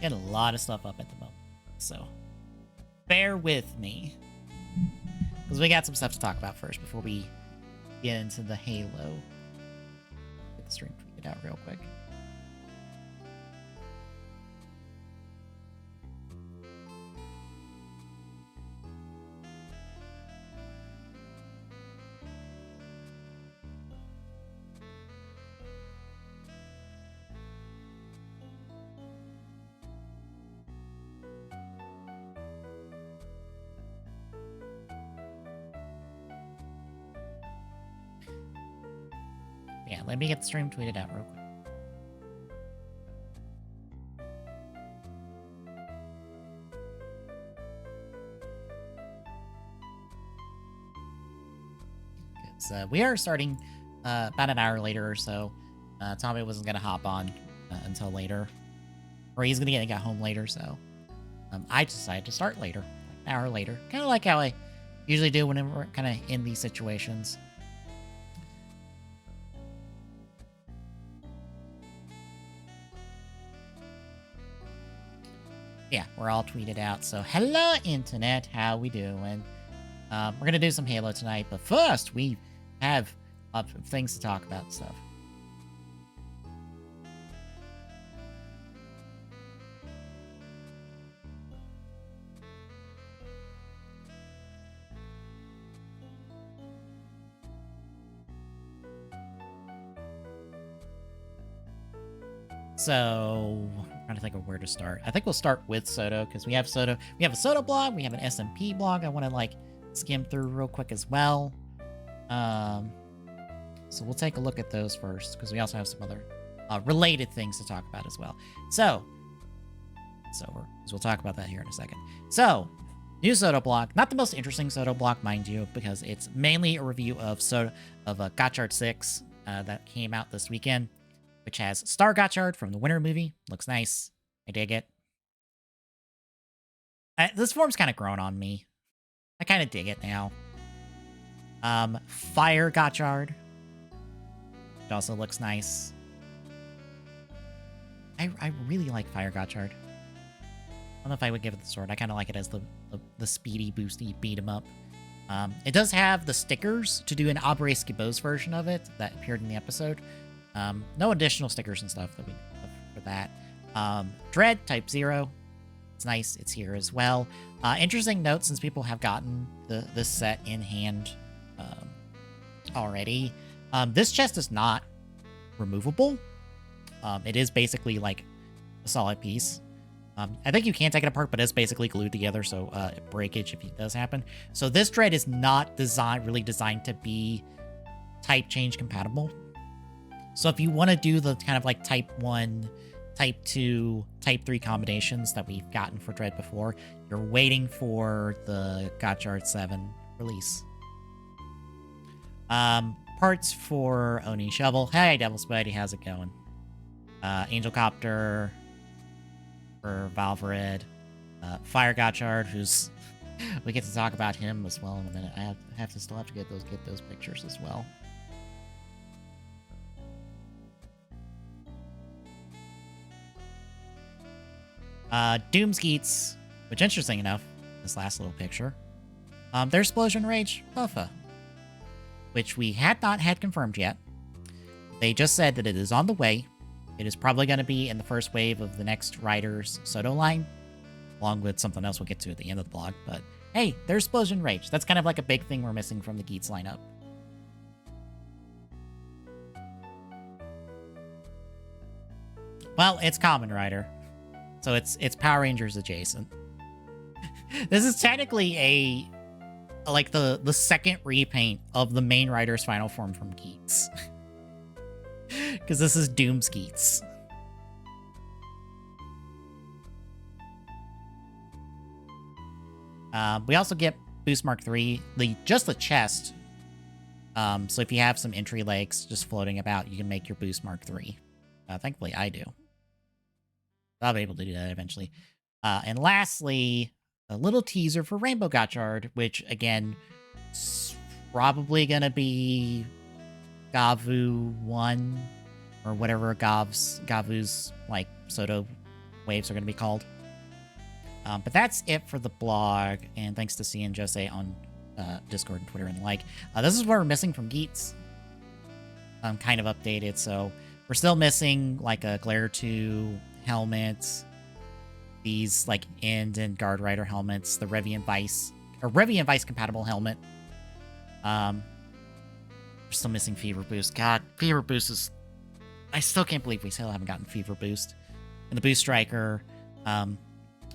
Got a lot of stuff up at the moment, so bear with me. Because we got some stuff to talk about first before we get into the Halo. Get the stream tweeted out real quick. Yeah, let me get the stream tweeted out real quick. So we are starting about an hour later or so. Tommy wasn't going to hop on until later. Or he's going to get home later, so I decided to start later, like an hour later. Kind of like how I usually do whenever we're kind of in these situations. Yeah, we're all tweeted out. So, hello, Internet. How we doing? We're going to do some Halo tonight. But first, we have things to talk about and stuff. So, I'm trying to think of where to start. I think we'll start with Soto, because we have Soto. We have a Soto blog. We have an SMP blog. I want to, like, skim through real quick as well. So we'll take a look at those first, because we also have some other related things to talk about as well. So we'll talk about that here in a second. So, new Soto blog. Not the most interesting Soto blog, mind you, because it's mainly a review of Gotchard 6 that came out this weekend, which has Star Gotchard from the Winter movie. Looks nice. I dig it. This form's kind of grown on me. I kind of dig it now. Fire Gotchard. It also looks nice. I really like Fire Gotchard. I don't know if I would give it the sword. I kind of like it as the speedy, boosty beat-em-up. It does have the stickers to do an Aubrey Skibos version of it that appeared in the episode. No additional stickers and stuff that we have for that. Dread Type 0. It's nice. It's here as well. Interesting note, since people have gotten this set in hand already. This chest is not removable. It is basically like a solid piece. I think you can take it apart, but it's basically glued together, so breakage if it does happen. So this Dread is not really designed to be type change compatible. So if you want to do the kind of like Type 1, Type 2, Type 3 combinations that we've gotten for Dread before, you're waiting for the Gotchard 7 release. Parts for Oni Shovel. Hey, Devil Spidey, how's it going? Angel Copter for Valverid. Fire Gotchard, who's... we get to talk about him as well in a minute. I still have to get those pictures as well. Doomskeets, which, interesting enough, this last little picture, their Explosion Rage Buffa, which we had not had confirmed yet. They just said that it is on the way. It is probably going to be in the first wave of the next Riders Soto line, along with something else we'll get to at the end of the blog. But hey, there's Explosion Rage. That's kind of like a big thing we're missing from the Geets lineup. Well, it's Kamen Rider, so it's Power Rangers adjacent. This is technically like the second repaint of the main Rider's final form from Geets. Because this is Doomskeets. We also get Boost Mark 3, just the chest. So if you have some entry legs just floating about, you can make your Boost Mark 3. Thankfully, I do. I'll be able to do that eventually. And lastly, a little teaser for Rainbow Gotchard, which, again, is probably going to be Gavu 1, or whatever Gavu's, like, Soto waves are going to be called. But that's it for the blog, and thanks to C and Jose on Discord and Twitter and the like. This is what we're missing from Geats. Kind of updated, so we're still missing like a Glare 2 helmet, these like End and Guard Rider helmets, the Reviant Vice compatible helmet. We're still missing Fever Boost. God, Fever Boost is... I still can't believe we still haven't gotten Fever Boost. And the Boost Striker.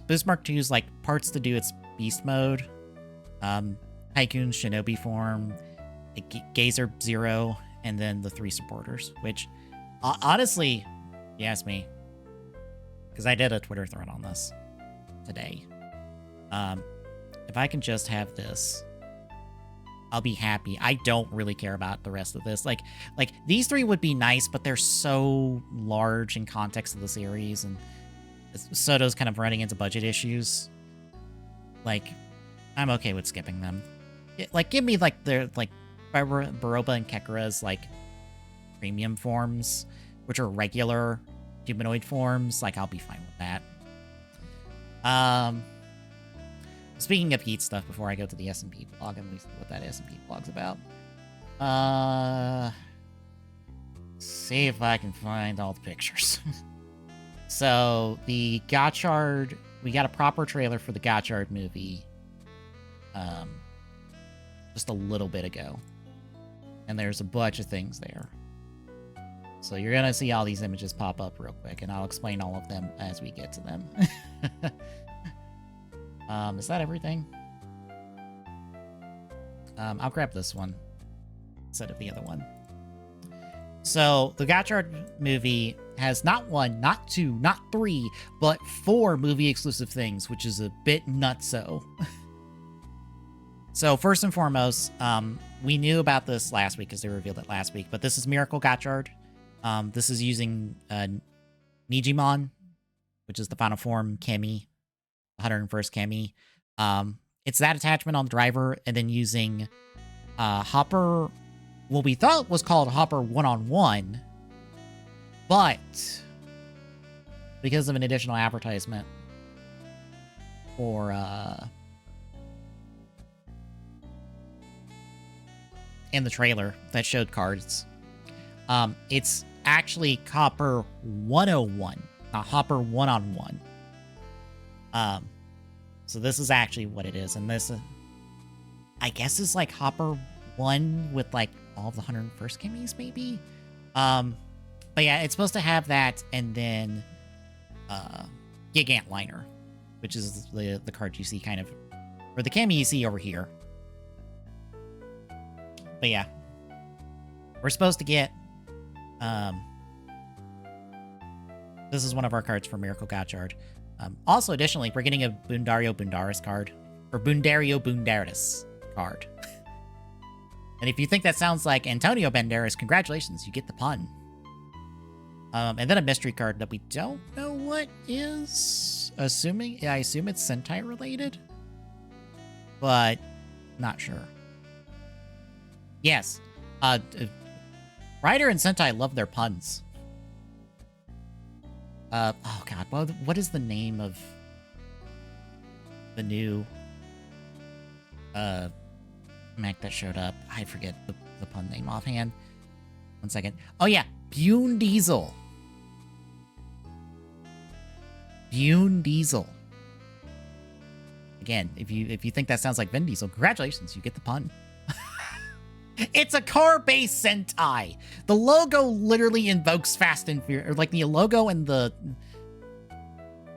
Boost Mark II is like parts to do its beast mode. Tycoon's Shinobi form. Gazer Zero. And then the 3 supporters. Which, honestly, you ask me. Because I did a Twitter thread on this today. If I can just have this, I'll be happy. I don't really care about the rest of this. Like these 3 would be nice, but they're so large in context of the series, and Soto's kind of running into budget issues. Like, I'm okay with skipping them. Give me like their Baroba and Kekura's like premium forms, which are regular humanoid forms. Like, I'll be fine with that. Speaking of Heat stuff, before I go to the S&P blog, and see what that S&P blog's about. See if I can find all the pictures. So, the Gotchard... We got a proper trailer for the Gotchard movie. Just a little bit ago. And there's a bunch of things there. So you're gonna see all these images pop up real quick, and I'll explain all of them as we get to them. Is that everything? I'll grab this one instead of the other one. So, the Gotchard movie has not 1, not 2, not 3, but 4 movie-exclusive things, which is a bit nutso. So, first and foremost, we knew about this last week because they revealed it last week, but this is Miracle Gotchard. This is using Nijimon, which is the final form Kemi, 101st Kemi. It's that attachment on the driver, and then using Hopper... What we thought was called Hopper 1-on-1, but because of an additional advertisement for in the trailer that showed cards, it's actually Hopper 101, not Hopper 1-on-1. So this is actually what it is, and this I guess is like Hopper 1 with like all of the 101st Kemis, maybe? But yeah, it's supposed to have that, and then Gigant Liner, which is the card you see kind of, or the Kemi you see over here. But yeah, we're supposed to get, this is one of our cards for Miracle Gotchard. Also, additionally, we're getting a Bundario Bundaris card, or Bundario Bundaris card. And if you think that sounds like Antonio Banderas, congratulations, you get the pun. And then a mystery card that we don't know what is. I assume it's Sentai related, but not sure. Yes, Ryder and Sentai love their puns. Oh god, what is the name of the new mech that showed up? I forget the pun name offhand. 1 second. Oh yeah, Bune Diesel. Bune Diesel. Again, if you think that sounds like Vin Diesel, congratulations, you get the pun. It's a car-based Sentai. The logo literally invokes Fast and Furious, or like the logo and the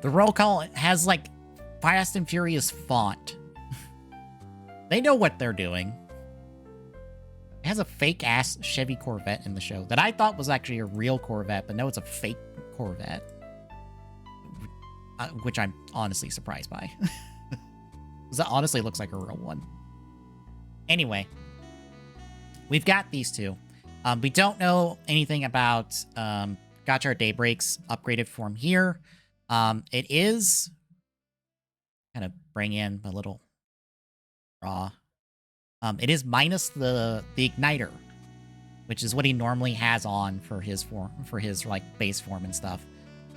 roll call has like Fast and Furious font. They know what they're doing. It has a fake-ass Chevy Corvette in the show that I thought was actually a real Corvette, but no, it's a fake Corvette. Which I'm honestly surprised by. Because it honestly looks like a real one. Anyway, we've got these two. We don't know anything about Gotchard Daybreak's upgraded form here. It is... kind of bring in a little... raw. It is minus the igniter, which is what he normally has on for his form, for his like base form and stuff.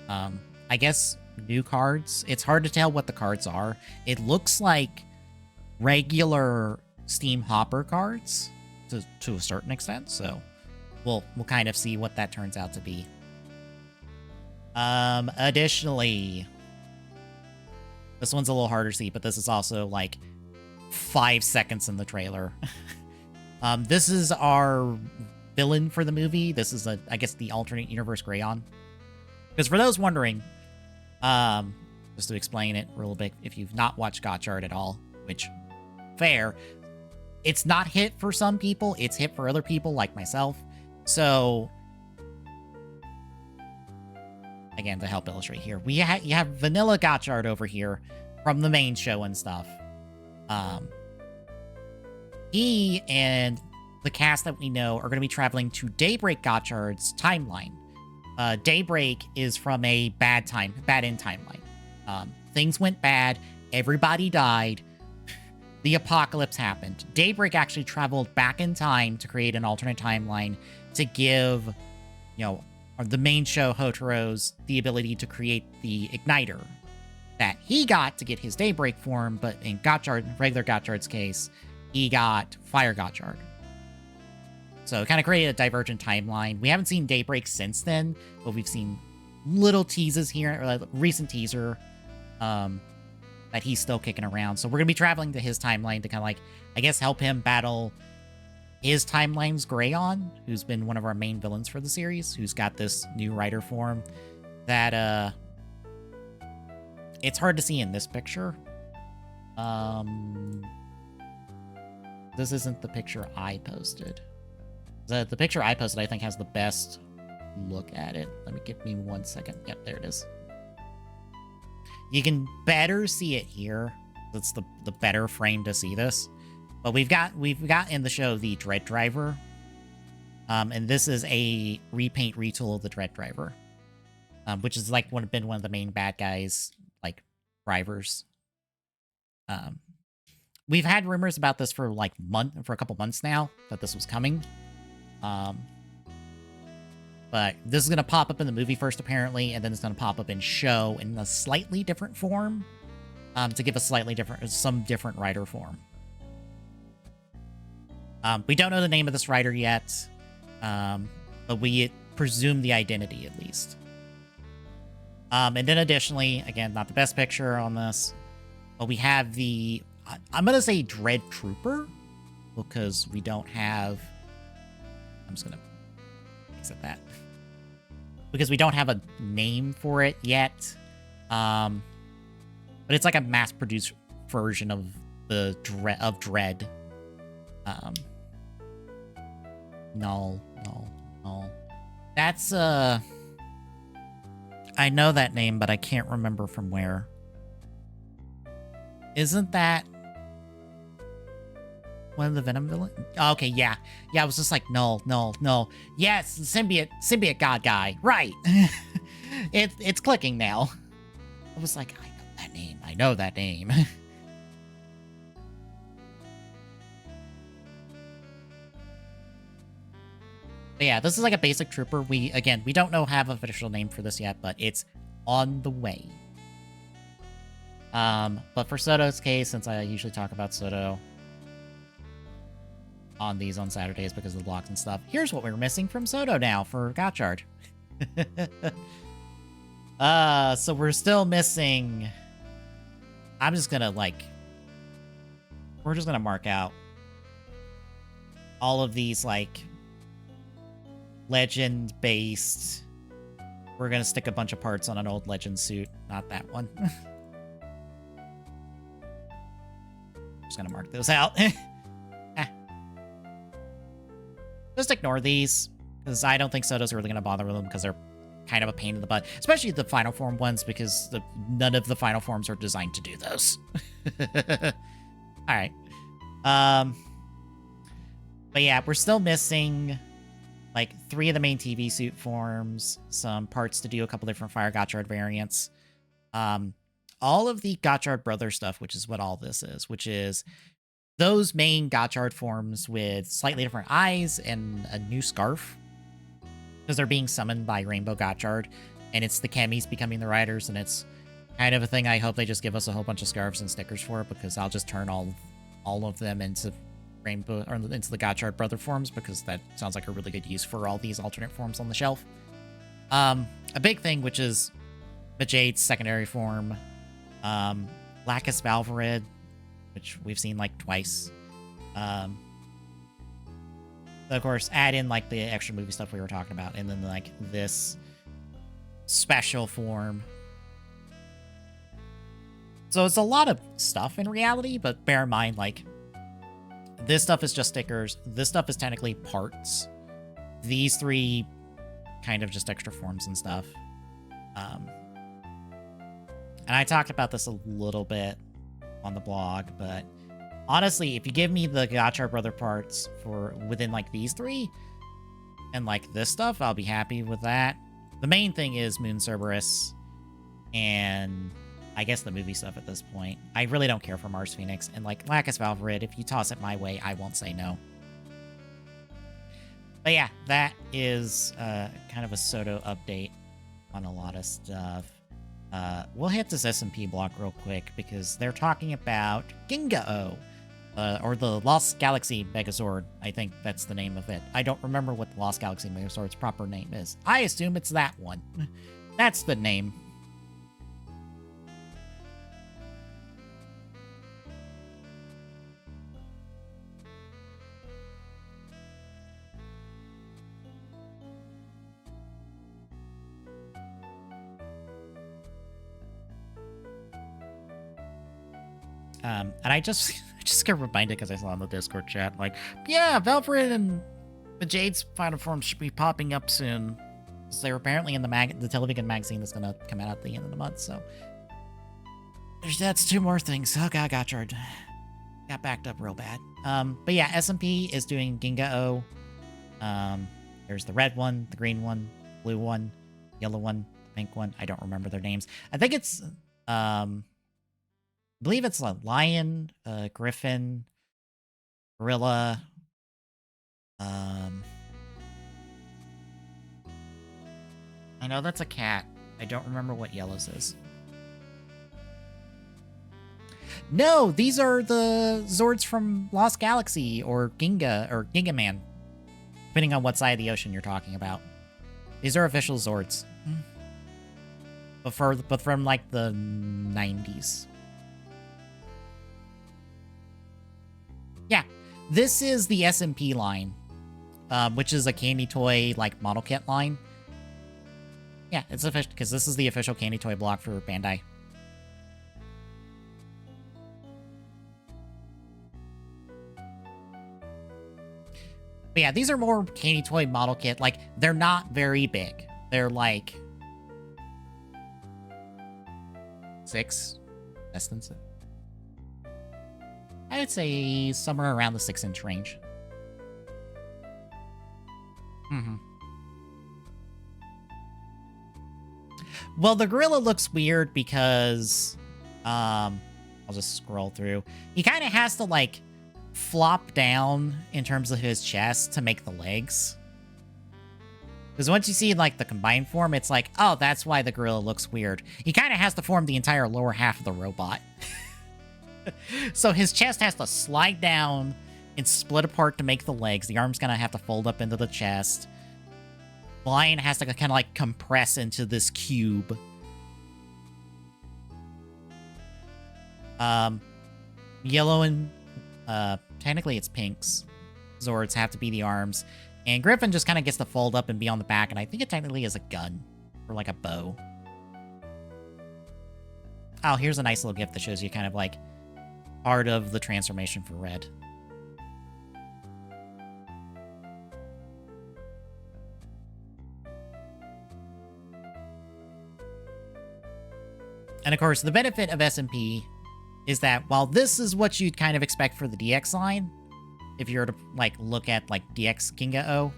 I guess new cards. It's hard to tell what the cards are. It looks like regular Steam Hopper cards to a certain extent, so we'll kind of see what that turns out to be. Additionally, this one's a little harder to see, but this is also like 5 seconds in the trailer. This is our villain for the movie. This is, I guess, the alternate universe Greyon. Because for those wondering, just to explain it real bit, if you've not watched Gotchard at all, which, fair, it's not hit for some people, it's hit for other people like myself. So, again, to help illustrate here, you have vanilla Gotchard over here from the main show and stuff. He and the cast that we know are going to be traveling to Daybreak Gotchard's timeline. Daybreak is from a bad end timeline. Things went bad. Everybody died. The apocalypse happened. Daybreak actually traveled back in time to create an alternate timeline to give, you know, the main show Hotaro's the ability to create the igniter that he got to get his Daybreak form, but in regular Gotchard's case, he got Fire Gotchard. So it kind of created a divergent timeline. We haven't seen Daybreak since then, but we've seen little teases here, or like recent teaser, that he's still kicking around. So we're going to be traveling to his timeline to kind of like, I guess, help him battle his timeline's Greyon, who's been one of our main villains for the series, who's got this new rider form that, it's hard to see in this picture. This isn't the picture I posted. The picture I posted, I think, has the best look at it. Give me 1 second. Yep, there it is. You can better see it here. That's the better frame to see this. But we've got in the show the Dread Driver. And this is a repaint retool of the Dread Driver. Which is like been one of the main bad guys, like, drivers. We've had rumors about this for like a couple months now, that this was coming. But this is going to pop up in the movie first, apparently, and then it's going to pop up in show in a slightly different form, to give some different rider form. We don't know the name of this rider yet, but we presume the identity at least. And then additionally, again, not the best picture on this, but we have the, I'm going to say Dread Trooper, because we don't have, I'm just going to exit that, because we don't have a name for it yet. But it's like a mass-produced version of the Dread. No. That's, I know that name, but I can't remember from where. Isn't that one of the Venom villains? Oh, okay, yeah. Yeah, I was just like, no. Yes, symbiote god guy. Right. It's clicking now. I was like, I know that name. But yeah, this is like a basic trooper. We don't have an official name for this yet, but it's on the way. But for Soto's case, since I usually talk about Soto on these on Saturdays because of the blocks and stuff, here's what we're missing from Soto now for Gotchard. So we're still missing... we're just gonna mark out all of these, like, legend-based... We're gonna stick a bunch of parts on an old legend suit. Not that one. Just gonna mark those out. Just ignore these, because I don't think Soto's really gonna bother with them, because they're kind of a pain in the butt. Especially the final form ones, because none of the final forms are designed to do those. Alright. But yeah, we're still missing... like 3 of the main TV suit forms, some parts to do a couple different Fire Gotchard variants. All of the Gotchard brother stuff, which is what all this is, which is those main Gotchard forms with slightly different eyes and a new scarf. Because they're being summoned by Rainbow Gotchard, and it's the Chemis becoming the riders, and it's kind of a thing I hope they just give us a whole bunch of scarves and stickers for, because I'll just turn all of them into rainbow or into the Gotchard brother forms, because that sounds like a really good use for all these alternate forms on the shelf. A big thing, which is Majade's secondary form, Lacus Valvarid, which we've seen like twice. Of course, add in like the extra movie stuff we were talking about, and then like this special form. So it's a lot of stuff in reality, but bear in mind, like, this stuff is just stickers. This stuff is technically parts. These three kind of just extra forms and stuff. And I talked about this a little bit on the blog, but honestly, if you give me the Gotchard brother parts for within like these three and like this stuff, I'll be happy with that. The main thing is Moon Cerberus and I guess the movie stuff at this point. I really don't care for Mars Phoenix, and like Lacus Valvarid, if you toss it my way, I won't say no. But yeah, that is kind of a Soto update on a lot of stuff. We'll hit this SMP block real quick because they're talking about Ginga-O, or the Lost Galaxy Megazord. I think that's the name of it. I don't remember what the Lost Galaxy Megazord's proper name is. I assume it's that one. That's the name. And I just got reminded because I saw in the Discord chat, like, yeah, Valvarid and the Jade's final form should be popping up soon. So they're apparently in the Television magazine that's gonna come out at the end of the month, so that's two more things. Oh god, Gotchard. Got backed up real bad. But yeah, SMP is doing Ginga-O. There's the red one, the green one, blue one, yellow one, pink one. I don't remember their names. I think it's I believe it's a lion, griffin, gorilla. I know that's a cat. I don't remember what yellow's is. No, these are the Zords from Lost Galaxy or Ginga or Ginga Man, depending on what side of the ocean you're talking about. These are official Zords, but from like the 90s. Yeah, this is the SMP line, which is a candy toy like model kit line. Yeah, it's official because this is the official candy toy block for Bandai. But yeah, these are more candy toy model kit. Like, they're not very big. They're like 6, less than 6. I would say somewhere around the 6-inch range. Well, the gorilla looks weird because, I'll just scroll through. He kind of has to, like, flop down in terms of his chest to make the legs. Because once you see, like, the combined form, it's like, oh, that's why the gorilla looks weird. He kind of has to form the entire lower half of the robot. So his chest has to slide down and split apart to make the legs. The arm's gonna have to fold up into the chest. The lion has to kind of like compress into this cube. Yellow and technically it's pinks Zords have to be the arms. And Griffin just kind of gets to fold up and be on the back, and I think it technically is a gun or like a bow. Oh, here's a nice little gift that shows you kind of like part of the transformation for Red. And of course, the benefit of SMP is that while this is what you'd kind of expect for the DX line, if you were to like look at like DX Ginga-O,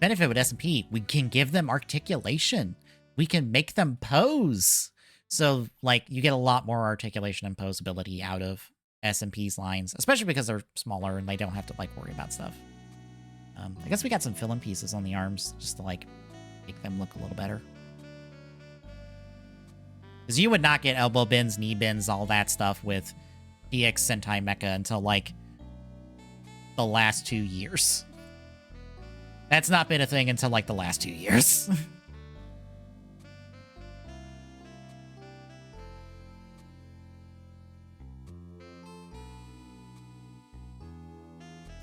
benefit with SMP, we can give them articulation. We can make them pose. So, like, you get a lot more articulation and posability out of SMP's lines, especially because they're smaller and they don't have to, like, worry about stuff. I guess we got some fill-in pieces on the arms just to, like, make them look a little better. Because you would not get elbow bends, knee bends, all that stuff with DX Sentai Mecha until, like, the last 2 years. That's not been a thing until, like, the last 2 years.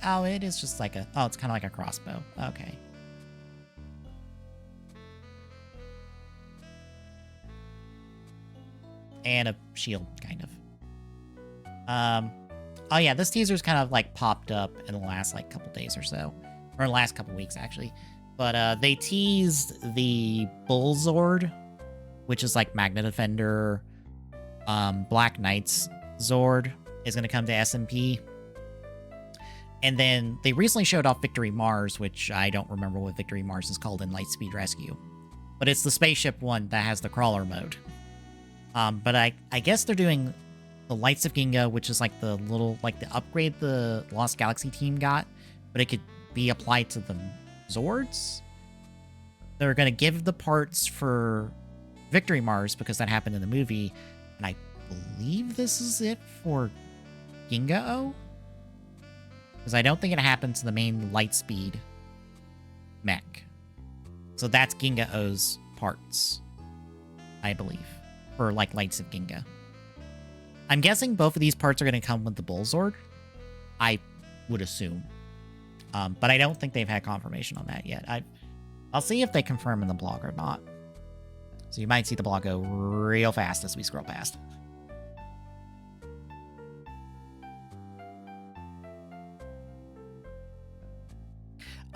Oh, it is just like a... Oh, it's kind of like a crossbow. Okay. And a shield, kind of. Oh yeah, this teaser's kind of like popped up in the last like couple days or so. Or last couple weeks, actually. But they teased the Bullzord, which is like Magna Defender, Black Knight's Zord is going to come to SMP. And then they recently showed off Victory Mars, which I don't remember what Victory Mars is called in Lightspeed Rescue. But it's the spaceship one that has the crawler mode. But I guess they're doing the Lights of Ginga, which is like the little, like the upgrade the Lost Galaxy team got, but it could be applied to the Zords. They're going to give the parts for Victory Mars because that happened in the movie. And I believe this is it for Ginga-O. Because I don't think it happened to the main Lightspeed mech. So that's Ginga-O's parts, I believe, for like Lights of Ginga. I'm guessing both of these parts are going to come with the Bullzord. I would assume. But I don't think they've had confirmation on that yet. I'll see if they confirm in the blog or not. So you might see the blog go real fast as we scroll past.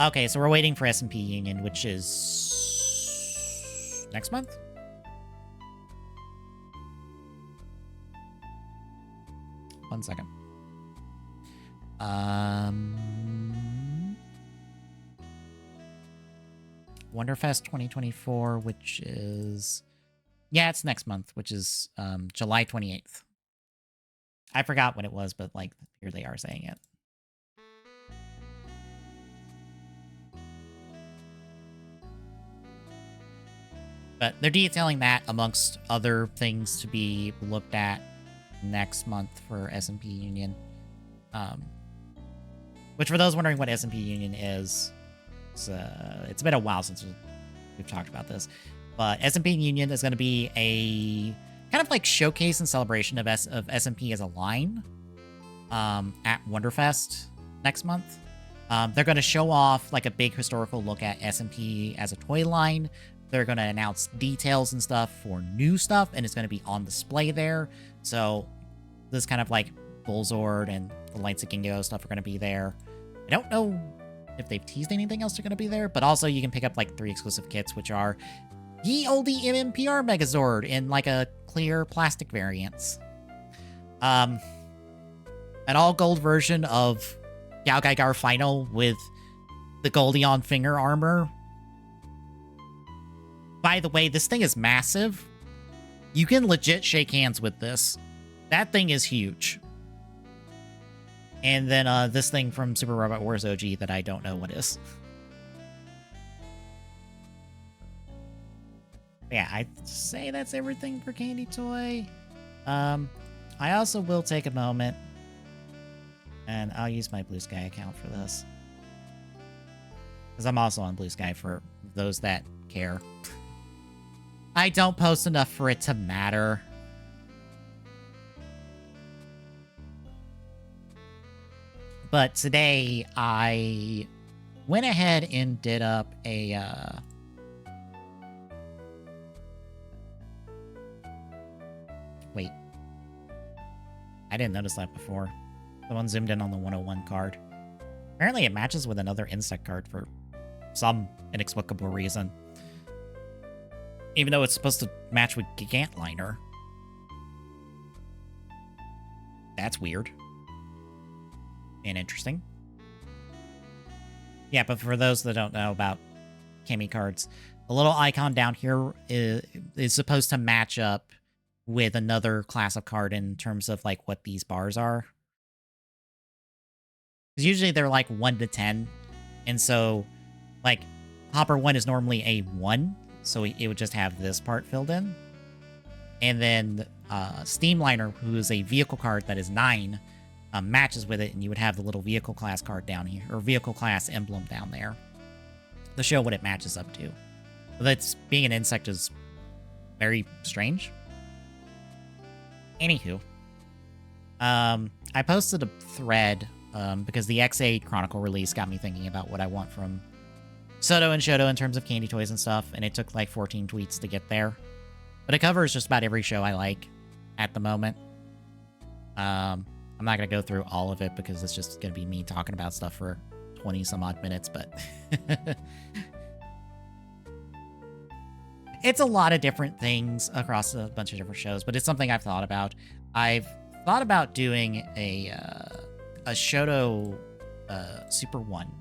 Okay, so we're waiting for SMP Union, which is next month? One second. Wonderfest 2024, which is... Yeah, it's next month, which is July 28th. I forgot when it was, but like here they are saying it. But they're detailing that amongst other things to be looked at next month for SMP Union. Which, for those wondering what SMP Union is, it's been a while since we've talked about this. But SMP Union is going to be a kind of like showcase and celebration of SMP as a line at Wonderfest next month. They're going to show off like a big historical look at SMP as a toy line. They're going to announce details and stuff for new stuff, and it's going to be on display there. So this kind of like Bullzord and the Lights of Gingo stuff are going to be there. I don't know if they've teased anything else are going to be there, but also you can pick up like 3 exclusive kits, which are Ye Olde MMPR Megazord in like a clear plastic variants. An all gold version of Gao Gaigar Final with the Goldion finger armor. By the way, this thing is massive. You can legit shake hands with this. That thing is huge. And then this thing from Super Robot Wars OG that I don't know what is. Yeah, I'd say that's everything for Candy Toy. I also will take a moment, and I'll use my Blue Sky account for this. Because I'm also on Blue Sky for those that care. I don't post enough for it to matter. But today, I went ahead and did up a... Wait. I didn't notice that before. Someone zoomed in on the 101 card. Apparently it matches with another insect card for some inexplicable reason. Even though it's supposed to match with Gigantliner. That's weird. And interesting. Yeah, but for those that don't know about Kami cards, the little icon down here is supposed to match up with another class of card in terms of like what these bars are. Because usually they're like 1 to 10. And so like Hopper 1 is normally a 1. So it would just have this part filled in. And then Steamliner, who is a vehicle card that is 9, matches with it, and you would have the little vehicle class card down here, or vehicle class emblem down there to show what it matches up to. That's being an insect is very strange. Anywho, I posted a thread because the X8 Chronicle release got me thinking about what I want from Soto and Shoto in terms of candy toys and stuff, and it took like 14 tweets to get there. But it covers just about every show I like at the moment. I'm not going to go through all of it because it's just going to be me talking about stuff for 20 some odd minutes, but it's a lot of different things across a bunch of different shows, but it's something I've thought about. I've thought about doing a Shoto Super 1,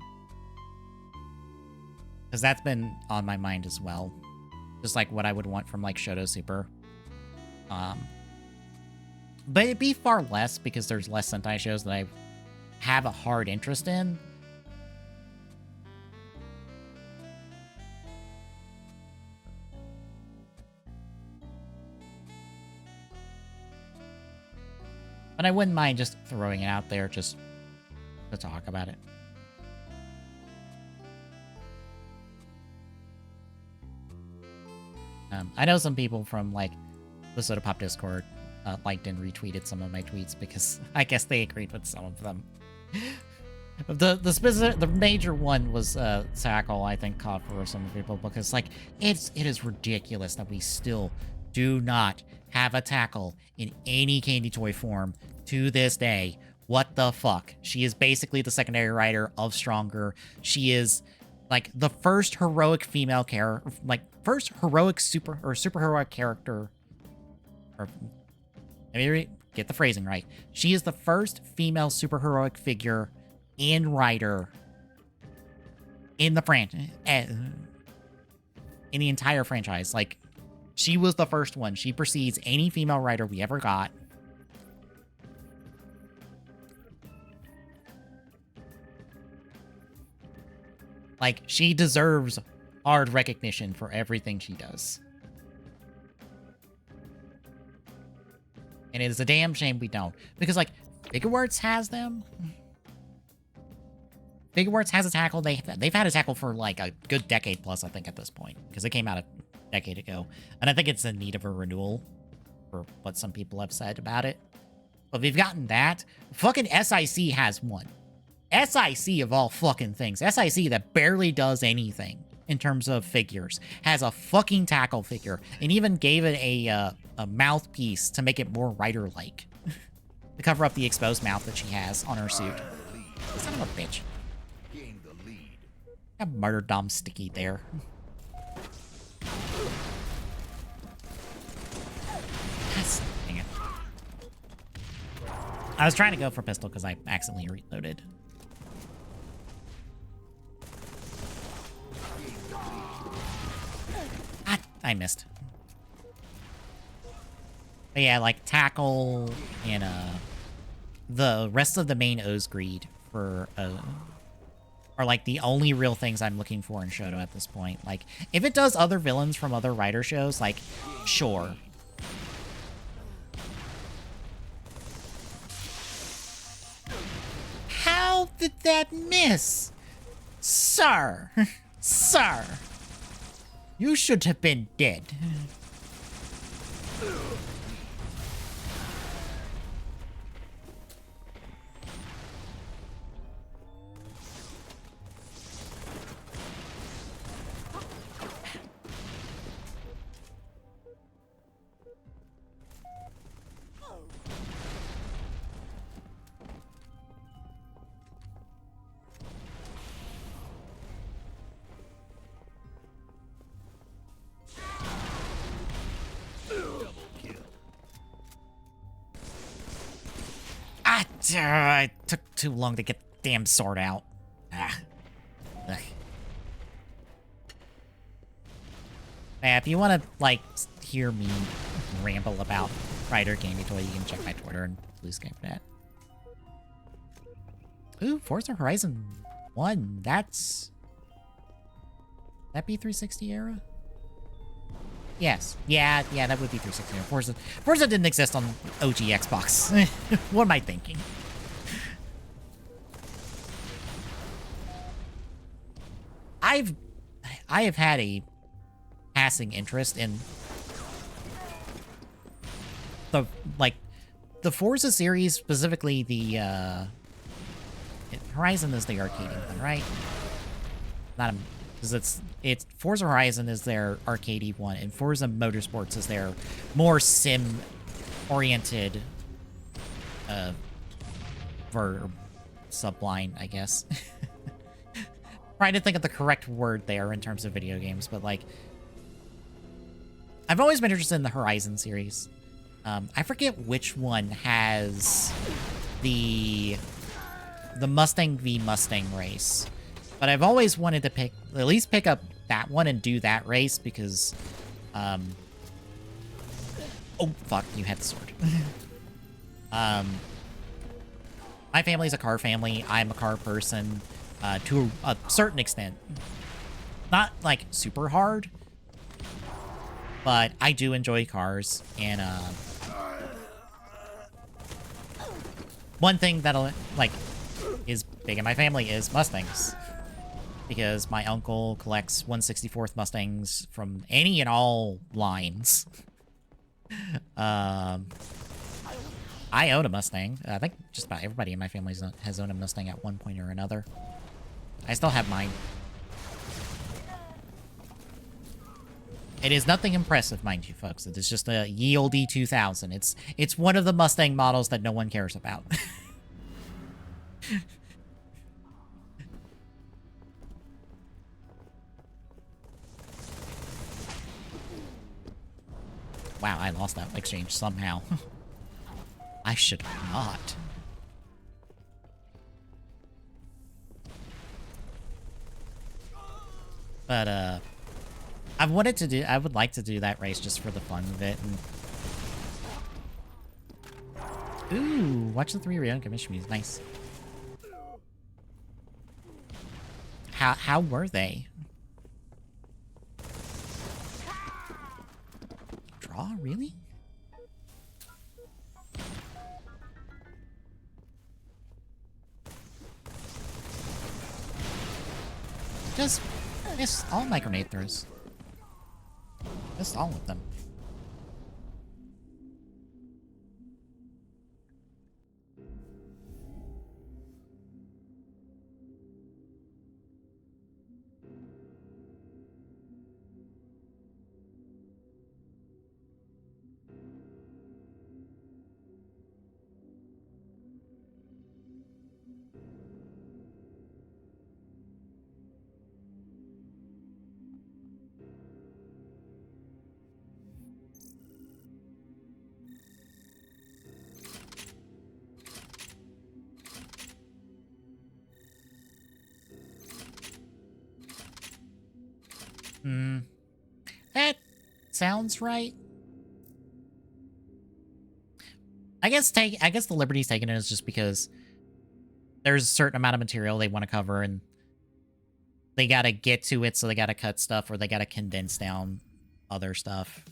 because that's been on my mind as well. Just like what I would want from like Shoto Super. But it'd be far less because there's less Sentai shows that I have a hard interest in. But I wouldn't mind just throwing it out there just to talk about it. I know some people from like the Soda Pop Discord liked and retweeted some of my tweets because I guess they agreed with some of them. The major one was Tackle, I think, caught for some people because like it is ridiculous that we still do not have a Tackle in any candy toy form to this day. What the fuck? She is basically the secondary writer of Stronger. She is like the first heroic female character, like first heroic superheroic character. Or let me get the phrasing right. She is the first female superheroic figure and writer in the franchise, in the entire franchise. Like, she was the first one. She precedes any female writer we ever got. Like, she deserves hard recognition for everything she does. And it is a damn shame we don't. Because, like, Figuarts has them. Figuarts has a Tackle. They've had a Tackle for, like, a good decade plus, I think, at this point. Because it came out a decade ago. And I think it's in need of a renewal for what some people have said about it. But we've gotten that. Fucking SIC has one. SIC of all fucking things. SIC that barely does anything in terms of figures has a fucking Tackle figure and even gave it a mouthpiece to make it more writer-like. To cover up the exposed mouth that she has on her suit. Son of a bitch. I murdered Dom Sticky there. Yes, dang it. I was trying to go for pistol because I accidentally reloaded. I missed. But yeah, like Tackle and the rest of the main O's greed for are like the only real things I'm looking for in Shoto at this point. Like, if it does other villains from other writer shows, like, sure. How did that miss? Sir. Sir. You should have been dead. It took too long to get the damn sword out. Ah. Ugh. Yeah, if you want to, like, hear me ramble about Rider Candy Toy, you can check my Twitter and Blue Sky for that. Ooh, Forza Horizon 1. That be 360 era? Yes. Yeah, that would be 360. Forza didn't exist on OG Xbox. What am I thinking? I have had a passing interest in the the Forza series, specifically the Horizon is the arcading one, right? Not a, because it's Forza Horizon is their arcadey one, and Forza Motorsports is their more sim oriented subline, I guess. Trying to think of the correct word there in terms of video games, but like I've always been interested in the Horizon series. I forget which one has the Mustang v Mustang race, but I've always wanted to at least pick up that one and do that race because, oh fuck, you had the sword. My family's a car family. I'm a car person, to a certain extent. Not like super hard, but I do enjoy cars, and one thing that'll like is big in my family is Mustangs, because my uncle collects 1/64th Mustangs from any and all lines. I own a Mustang. I think just about everybody in my family has owned a Mustang at one point or another. I still have mine. It is nothing impressive, mind you, folks. It is just a ye olde 2000. It's one of the Mustang models that no one cares about. Wow, I lost that exchange somehow. I should not. But, I would like to do that race just for the fun of it. And... Ooh, watch the 3 Rion commission movies. Nice. How were they? Draw? Really? Just miss all my grenade throws. Missed all of them. That sounds right. I guess the liberty's taken is just because there's a certain amount of material they want to cover, and they gotta get to it, so they gotta cut stuff, or they gotta condense down other stuff.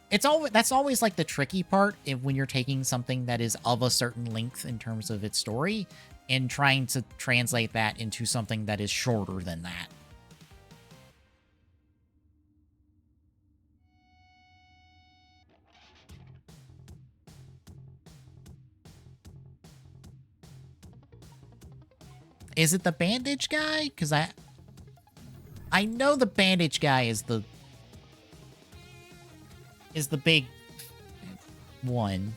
That's always like the tricky part when you're taking something that is of a certain length in terms of its story and trying to translate that into something that is shorter than that. Is it the bandage guy? Because I know the bandage guy is the big one.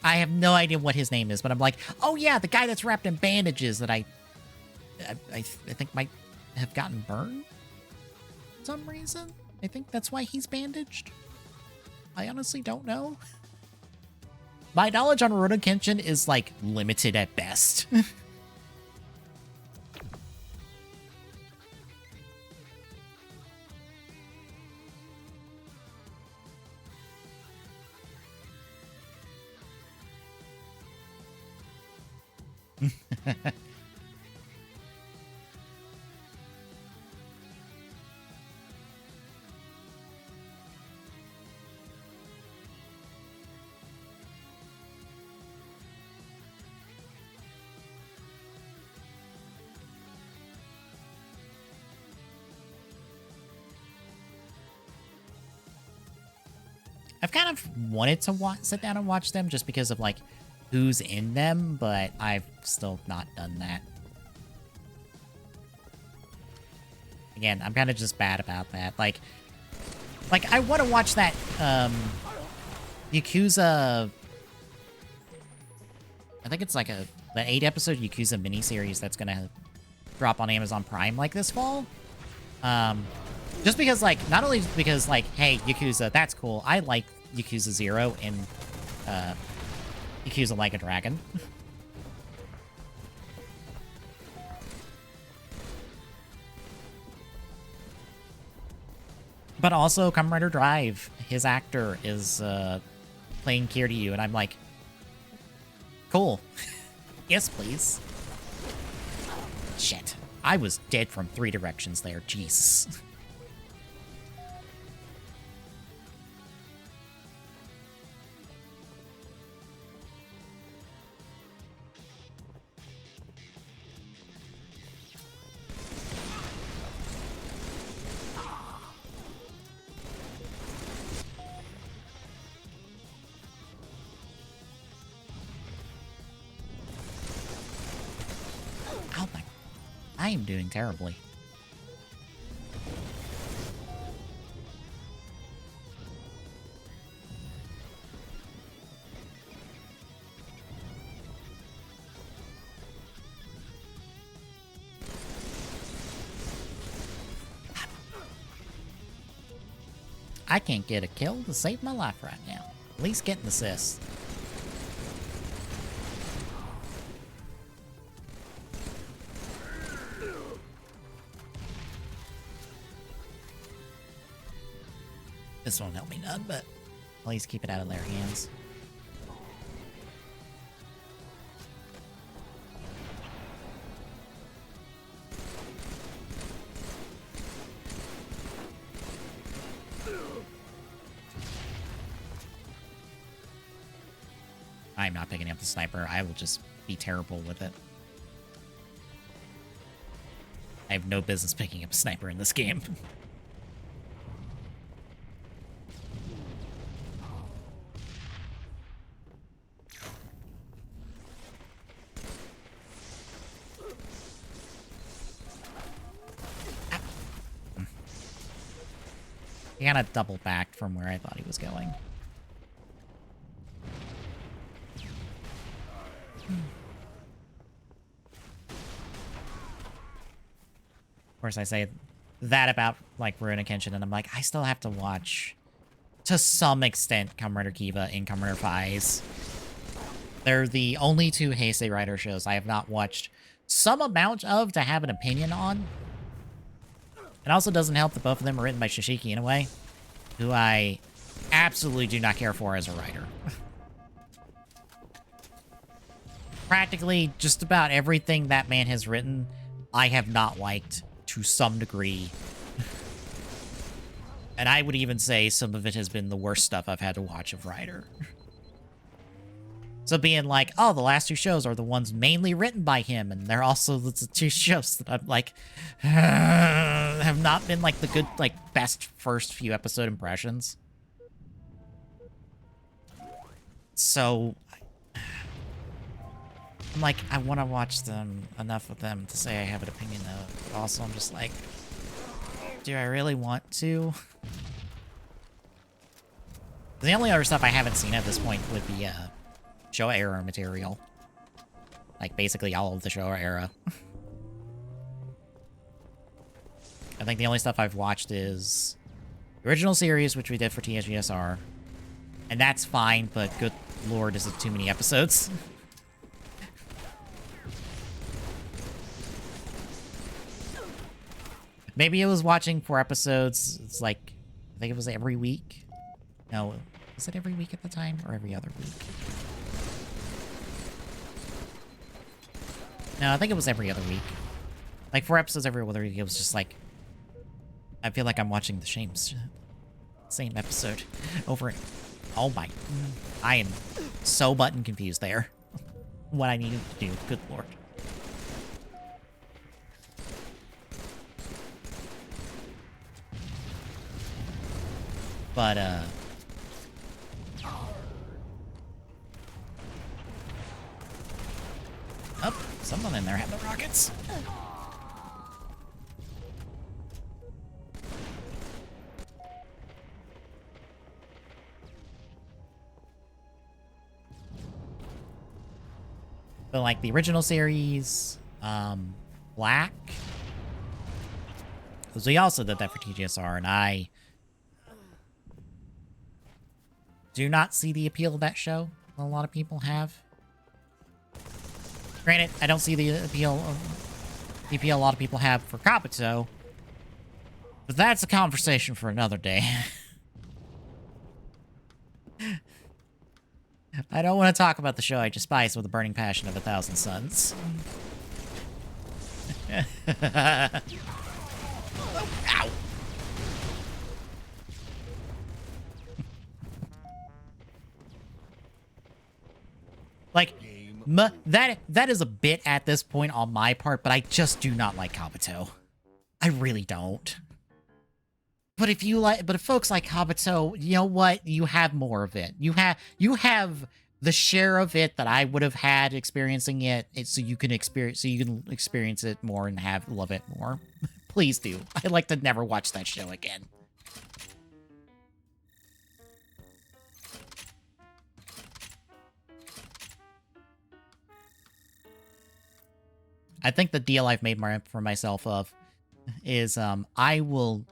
I have no idea what his name is, but I'm like, oh yeah, the guy that's wrapped in bandages that I think might have gotten burned for some reason. I think that's why he's bandaged. I honestly don't know. My knowledge on Rurouni Kenshin is, like, limited at best. I've kind of wanted to sit down and watch them just because of, like, who's in them, but I've still not done that. Again, I'm kind of just bad about that. Like I want to watch that, Yakuza... I think it's like the 8-episode Yakuza miniseries that's gonna drop on Amazon Prime, like, this fall. Just because, like, not only because, like, hey, Yakuza, that's cool. I like Yakuza 0 and, Yakuza Like a Dragon. But also, Kamen Rider Drive, his actor is, playing Kiryu, and I'm like, cool. Yes, please. Shit. I was dead from 3 directions there. Jesus. Oh my... I am doing terribly. I can't get a kill to save my life right now. At least get an assist. This won't help me none, but at least keep it out of their hands. I'm not picking up the sniper. I will just be terrible with it. I have no business picking up a sniper in this game. He kind of double backed from where I thought he was going. Of course, I say that about, like, Rurouni Kenshin, and I'm like, I still have to watch, to some extent, Kamen Rider Kiva and Kamen Rider Faiz. They're the only 2 Heisei Rider shows I have not watched some amount of to have an opinion on. It also doesn't help that both of them are written by Shishiki Inoue, who I absolutely do not care for as a writer. Practically just about everything that man has written, I have not liked to some degree. And I would even say some of it has been the worst stuff I've had to watch of Rider. So being like, oh, the last 2 shows are the ones mainly written by him, and they're also the 2 shows that I'm like, have not been like the good, like, best first few episode impressions. So I'm like, I want to watch them, enough of them to say I have an opinion of. But also, I'm just like, do I really want to? The only other stuff I haven't seen at this point would be Showa era material. Like, basically all of the Showa era. I think the only stuff I've watched is the original series, which we did for TGSR. And that's fine, but good lord, is it too many episodes? Maybe I was watching 4 episodes. It's like, I think it was every week. No, was it every week at the time? Or every other week? No, I think it was every other week. Like 4 episodes every other week. It was just like, I feel like I'm watching the same episode over and oh my, I am so button confused there. What I needed to do, good lord. But oh, someone in there had the rockets. But like the original series, Black, because we also did that for TGSR, and I do not see the appeal of that show a lot of people have. Granted, I don't see the appeal a lot of people have for Kabuto, but that's a conversation for another day. I don't want to talk about the show I despise with a burning passion of 1,000 suns. Ow! Like, that is a bit at this point on my part, but I just do not like Kabuto. I really don't. But if folks like Kabuto, you know what? You have more of it. You have the share of it that I would have had experiencing it, so you can experience it more and love it more. Please do. I'd like to never watch that show again. I think the deal I've made for myself of is I will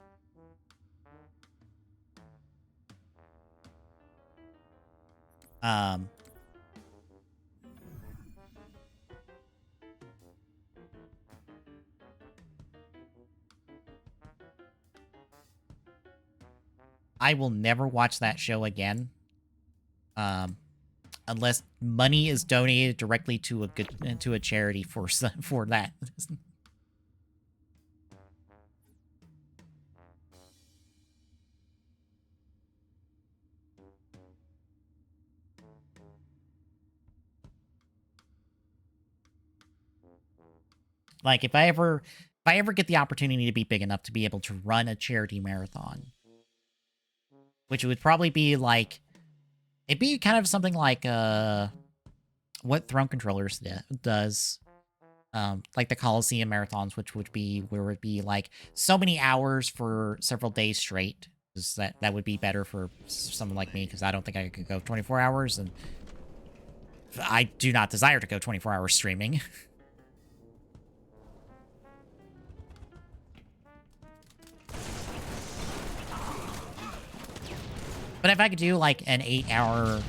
never watch that show again. Unless money is donated directly to a charity for that. Like if I ever get the opportunity to be big enough to be able to run a charity marathon, which would probably be like, it'd be kind of something like what Throne Controllers does, like the Coliseum marathons, which would be where it would be like so many hours for several days straight. Because that would be better for someone like me, because I don't think I could go 24 hours, and I do not desire to go 24 hours streaming. But if I could do like an 8 hours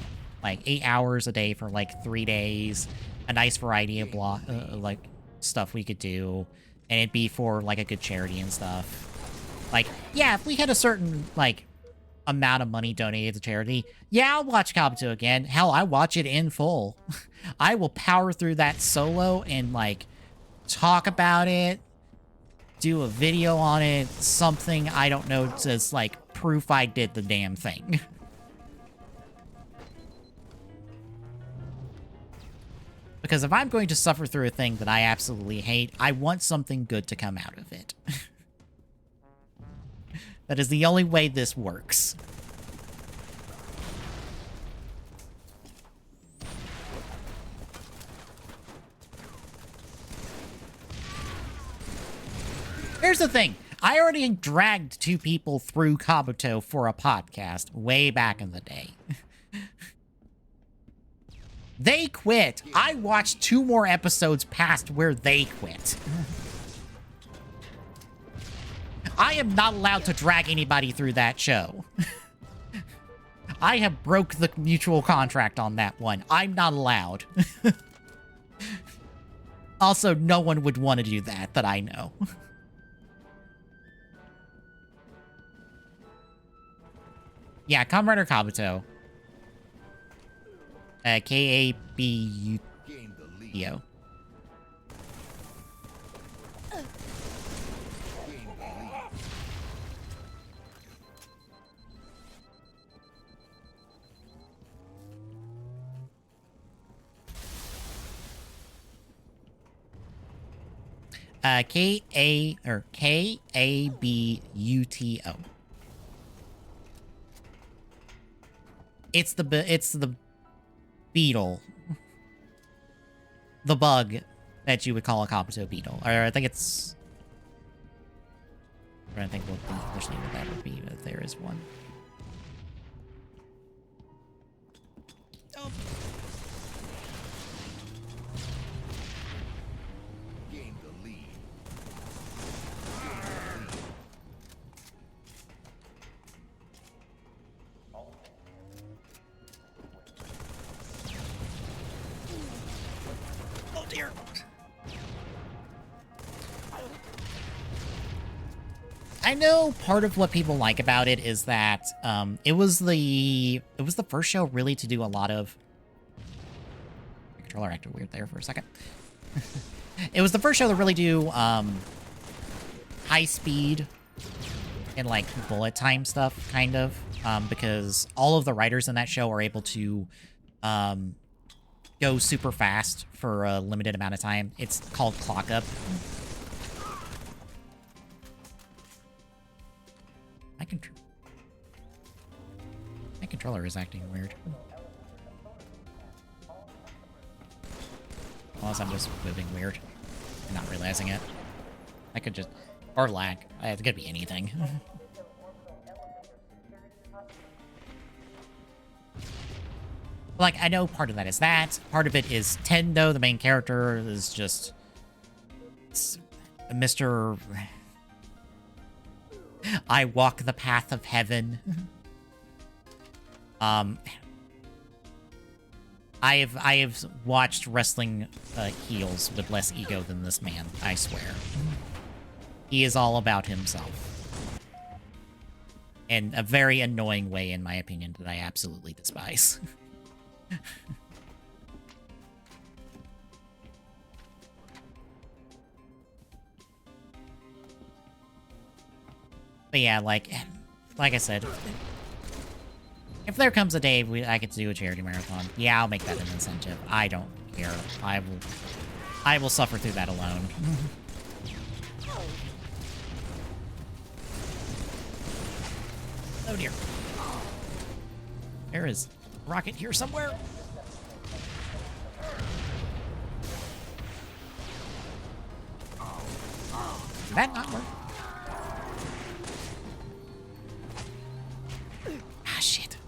a day for like 3 days, a nice variety of like stuff we could do, and it'd be for like a good charity and stuff. Like, yeah, if we had a certain like amount of money donated to charity, yeah, I'll watch Kabuto again. Hell, I watch it in full. I will power through that solo and like talk about it, do a video on it, something, I don't know, just like proof I did the damn thing. Because if I'm going to suffer through a thing that I absolutely hate, I want something good to come out of it. That is the only way this works. Here's the thing. I already dragged 2 people through Kabuto for a podcast way back in the day. They quit. I watched 2 more episodes past where they quit. I am not allowed to drag anybody through that show. I have broke the mutual contract on that one. I'm not allowed. Also, no one would want to do that I know. Yeah, Kamen Rider Kabuto. Kabuto. K-A, or K-A-B-U-T-O. It's the beetle. The bug that you would call a Kabuto beetle. Or I think it's... I'm trying to think what the English name of that would be, if there is one. Oh. Gain the lead. Oh dear. I know part of what people like about it is that it was the first show really to do a lot of... My controller acted weird there for a second. It was the first show to really do high speed and like bullet time stuff, kind of, because all of the writers in that show are able to go super fast for a limited amount of time. It's called clock up. My controller is acting weird. Unless I'm just moving weird and not realizing it. I could just... Or lag. It could be anything. Like, I know part of that is that. Part of it is Tendo, the main character, is just... Mr... I walk the path of heaven. I have watched wrestling heels with less ego than this man, I swear. He is all about himself. In a very annoying way, in my opinion, that I absolutely despise. But yeah, like I said, if there comes a day I get to do a charity marathon, yeah, I'll make that an incentive. I don't care. I will suffer through that alone. Oh dear. There is a rocket here somewhere. Did that not work? Ah, shit.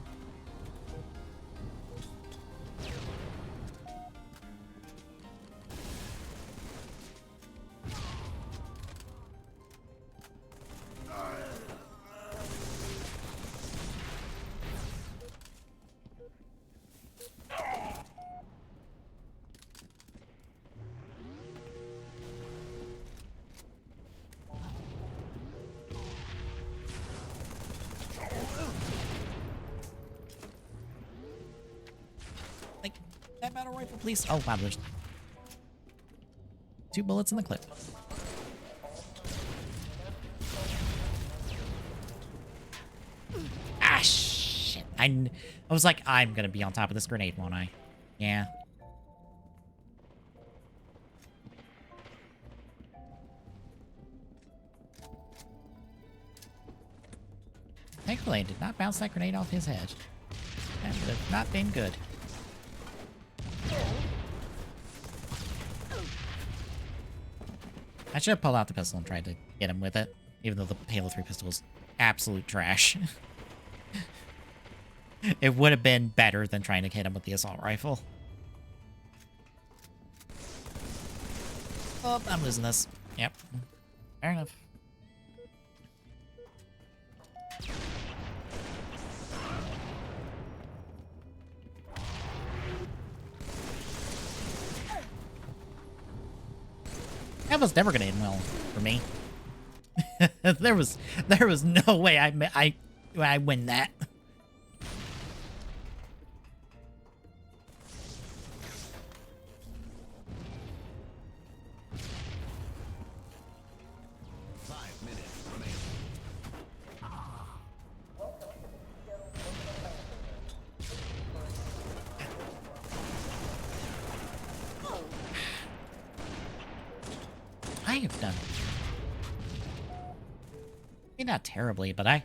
That battle rifle, please. Oh, wow, there's 2 bullets in the clip. Ah, shit. I was like, I'm gonna be on top of this grenade, won't I? Yeah. Thankfully, I did not bounce that grenade off his head. That would have not been good. I should have pulled out the pistol and tried to get him with it, even though the Halo 3 pistol was absolute trash. It would have been better than trying to hit him with the assault rifle. Oh, I'm losing this. Yep. Fair enough. That was never gonna end well for me. there was no way I win that. have done. Maybe not terribly, but I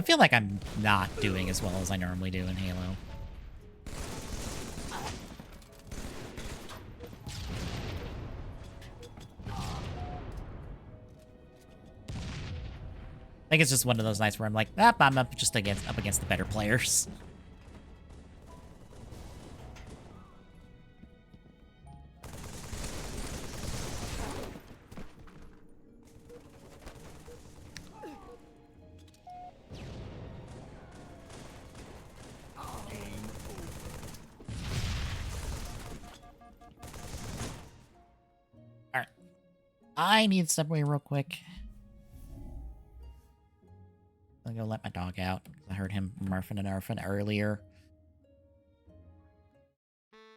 feel like I'm not doing as well as I normally do in Halo. I think it's just one of those nights where I'm like, I'm up just up against the better players. Alright. I need to step away real quick. I'll go let my dog out. I heard him murfing and arfing earlier.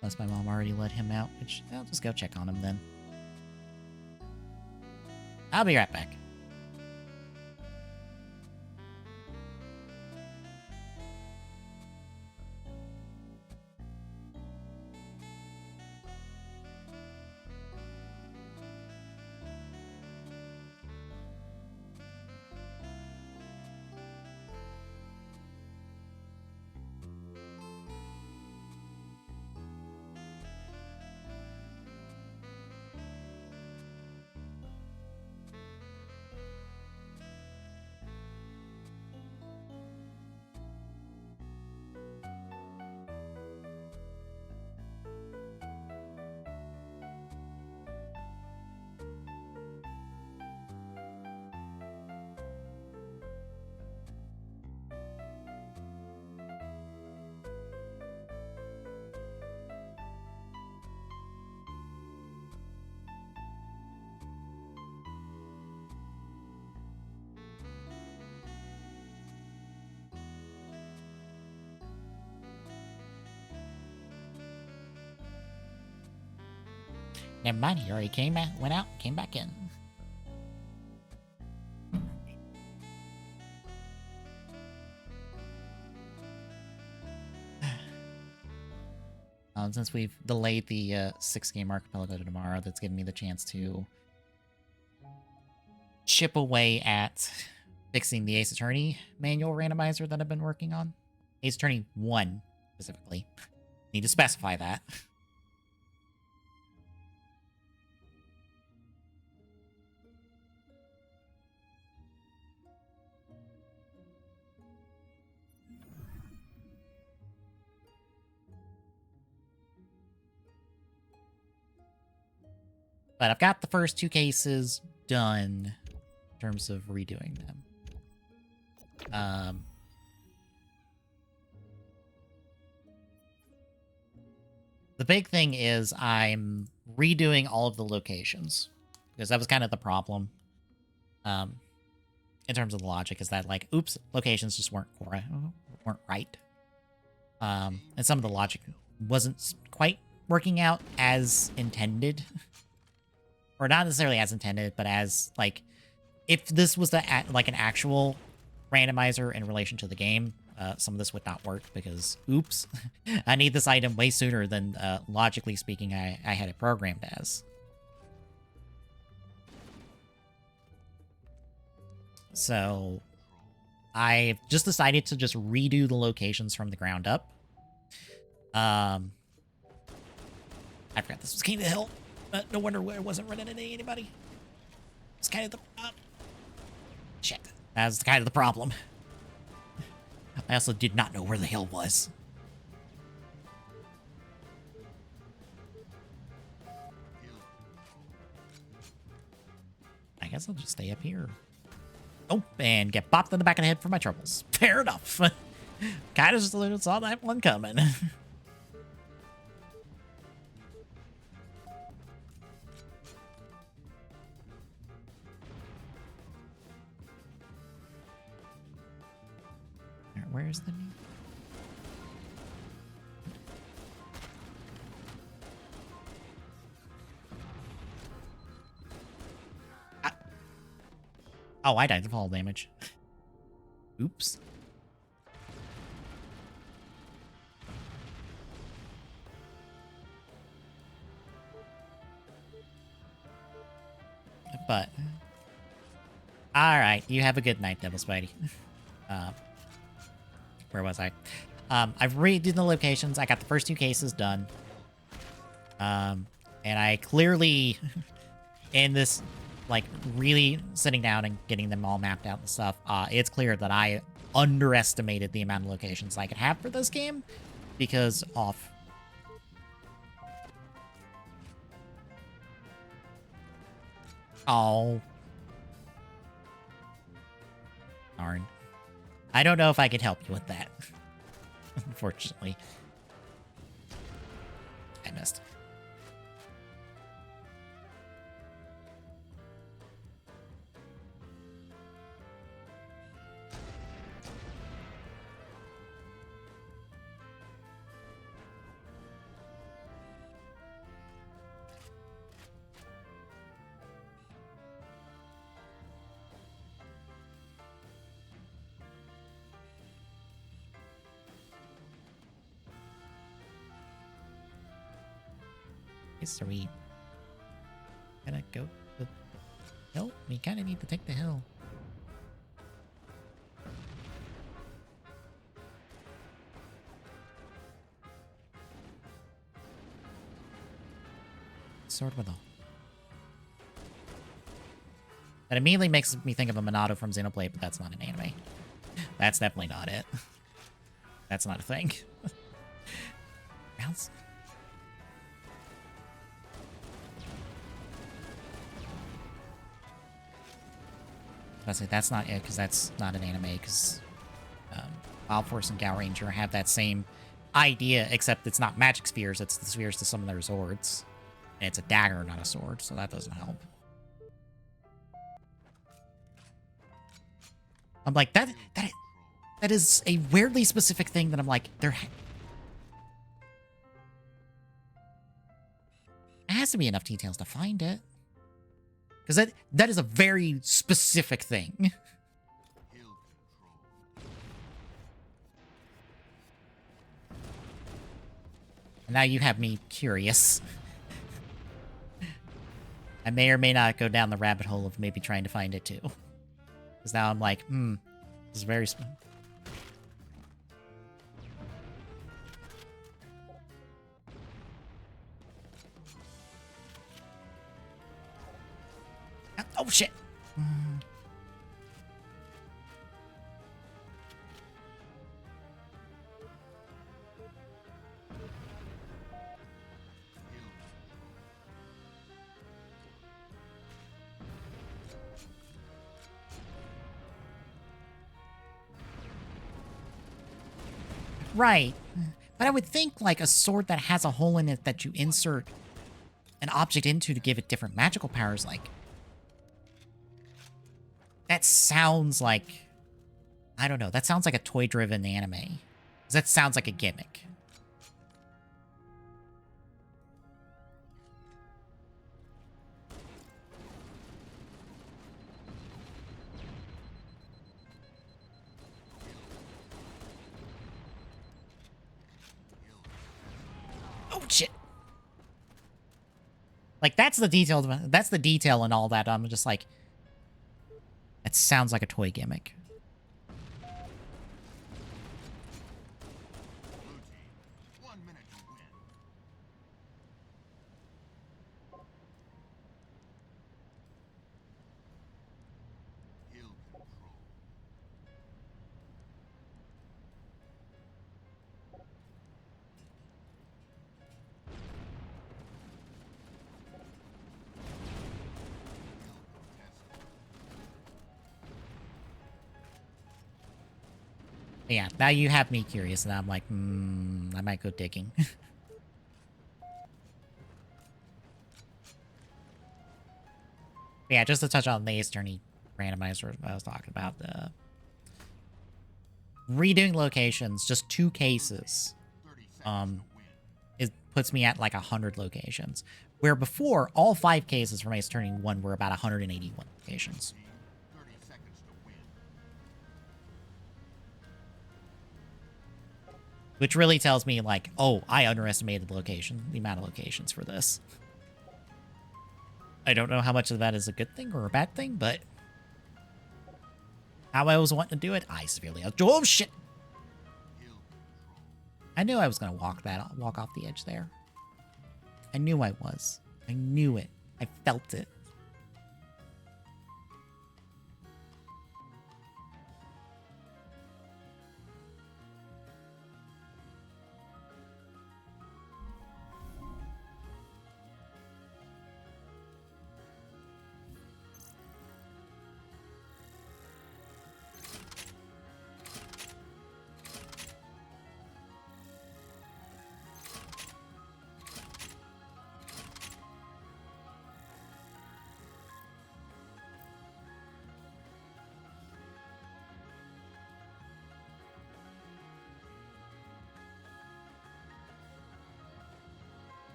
Unless my mom already let him out, which I'll just go check on him then. I'll be right back. Never mind, he already went out, came back in. Since we've delayed the 6-game archipelago to tomorrow, that's given me the chance to chip away at fixing the Ace Attorney manual randomizer that I've been working on. Ace Attorney 1, specifically. Need to specify that. But I've got the first 2 cases done in terms of redoing them. The big thing is I'm redoing all of the locations, because that was kind of the problem in terms of the logic, is that, like, oops, locations just weren't right. And some of the logic wasn't quite working out as intended. Or not necessarily as intended, but as, like, if this was an actual randomizer in relation to the game, some of this would not work because, oops, I need this item way sooner than, logically speaking, I had it programmed as. So, I've just decided to just redo the locations from the ground up. I forgot this was King of the Hill. No wonder I wasn't running into anybody. It's kind of the... shit. That's kind of the problem. I also did not know where the hill was. I guess I'll just stay up here. Oh, and get bopped in the back of the head for my troubles. Fair enough. Kind of just saw that one coming. Where's the new? Oh, I died to fall damage. Oops. But all right, you have a good night, Devil Spidey. Where was I? I've redone the locations. I got the first 2 cases done. And I clearly, in this, like, really sitting down and getting them all mapped out and stuff, it's clear that I underestimated the amount of locations I could have for this game because off. Oh. Darn. I don't know if I can help you with that. Unfortunately. I missed. Are we gonna go the hill? We kind of need to take the hill. Sword with all. That immediately makes me think of a Monado from Xenoblade, but that's not an anime. That's definitely not it. That's not a thing. Bounce. I say that's not it, because that's not an anime, because Wild Force and Gal Ranger have that same idea, except it's not magic spheres, it's the spheres to summon their swords. And it's a dagger, not a sword, so that doesn't help. I'm like, that is a weirdly specific thing that I'm like, there has to be enough details to find it. Because that is a very specific thing. And now you have me curious. I may or may not go down the rabbit hole of maybe trying to find it too. Because now I'm like, this is very... Oh, shit! Right. But I would think, like, a sword that has a hole in it that you insert an object into to give it different magical powers, like... That sounds like... I don't know. That sounds like a toy-driven anime. That sounds like a gimmick. Oh, shit. Like, that's the detail. That's the detail and all that. I'm just like... That sounds like a toy gimmick. Yeah, now you have me curious, and I'm like, I might go digging. Yeah, just to touch on the Ace Attorney randomizer I was talking about, redoing locations, just 2 cases, it puts me at like 100 locations. Where before, all 5 cases from Ace Attorney 1 were about 181 locations. Which really tells me, like, oh, I underestimated the amount of locations for this. I don't know how much of that is a good thing or a bad thing, but how I was wanting to do it, I severely oh shit! I knew I was gonna walk off the edge there. I knew I was. I knew it. I felt it.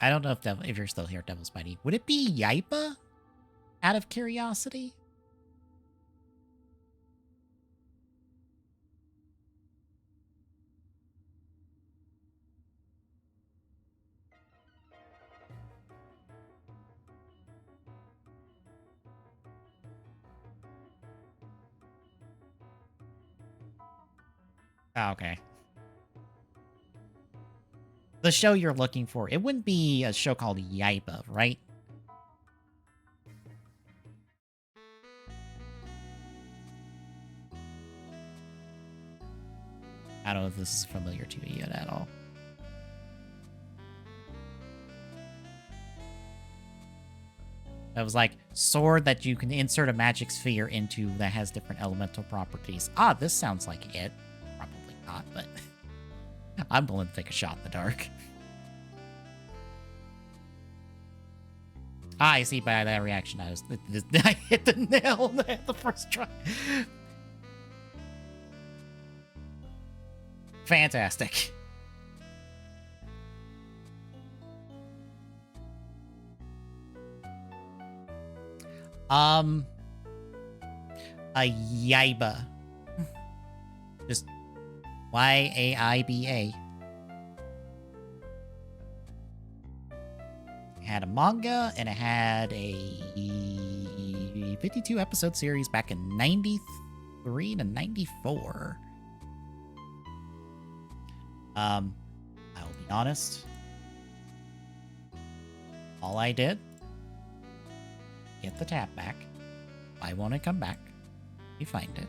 I don't know if you're still here, Devil's Mighty. Would it be Yipa? Out of curiosity? Oh, okay. The show you're looking for, it wouldn't be a show called Yipa, right? I don't know if this is familiar to you yet at all. It was like sword that you can insert a magic sphere into that has different elemental properties. Ah, this sounds like it. Probably not, but I'm willing to take a shot in the dark. Ah, I see by that reaction I hit the nail at the first try. Fantastic. A Yiba. Just Yaiba. It had a manga and it had a 52 episode series back in 93 to 94. I'll be honest. All I did, get the tap back. Why won't it come back? You find it.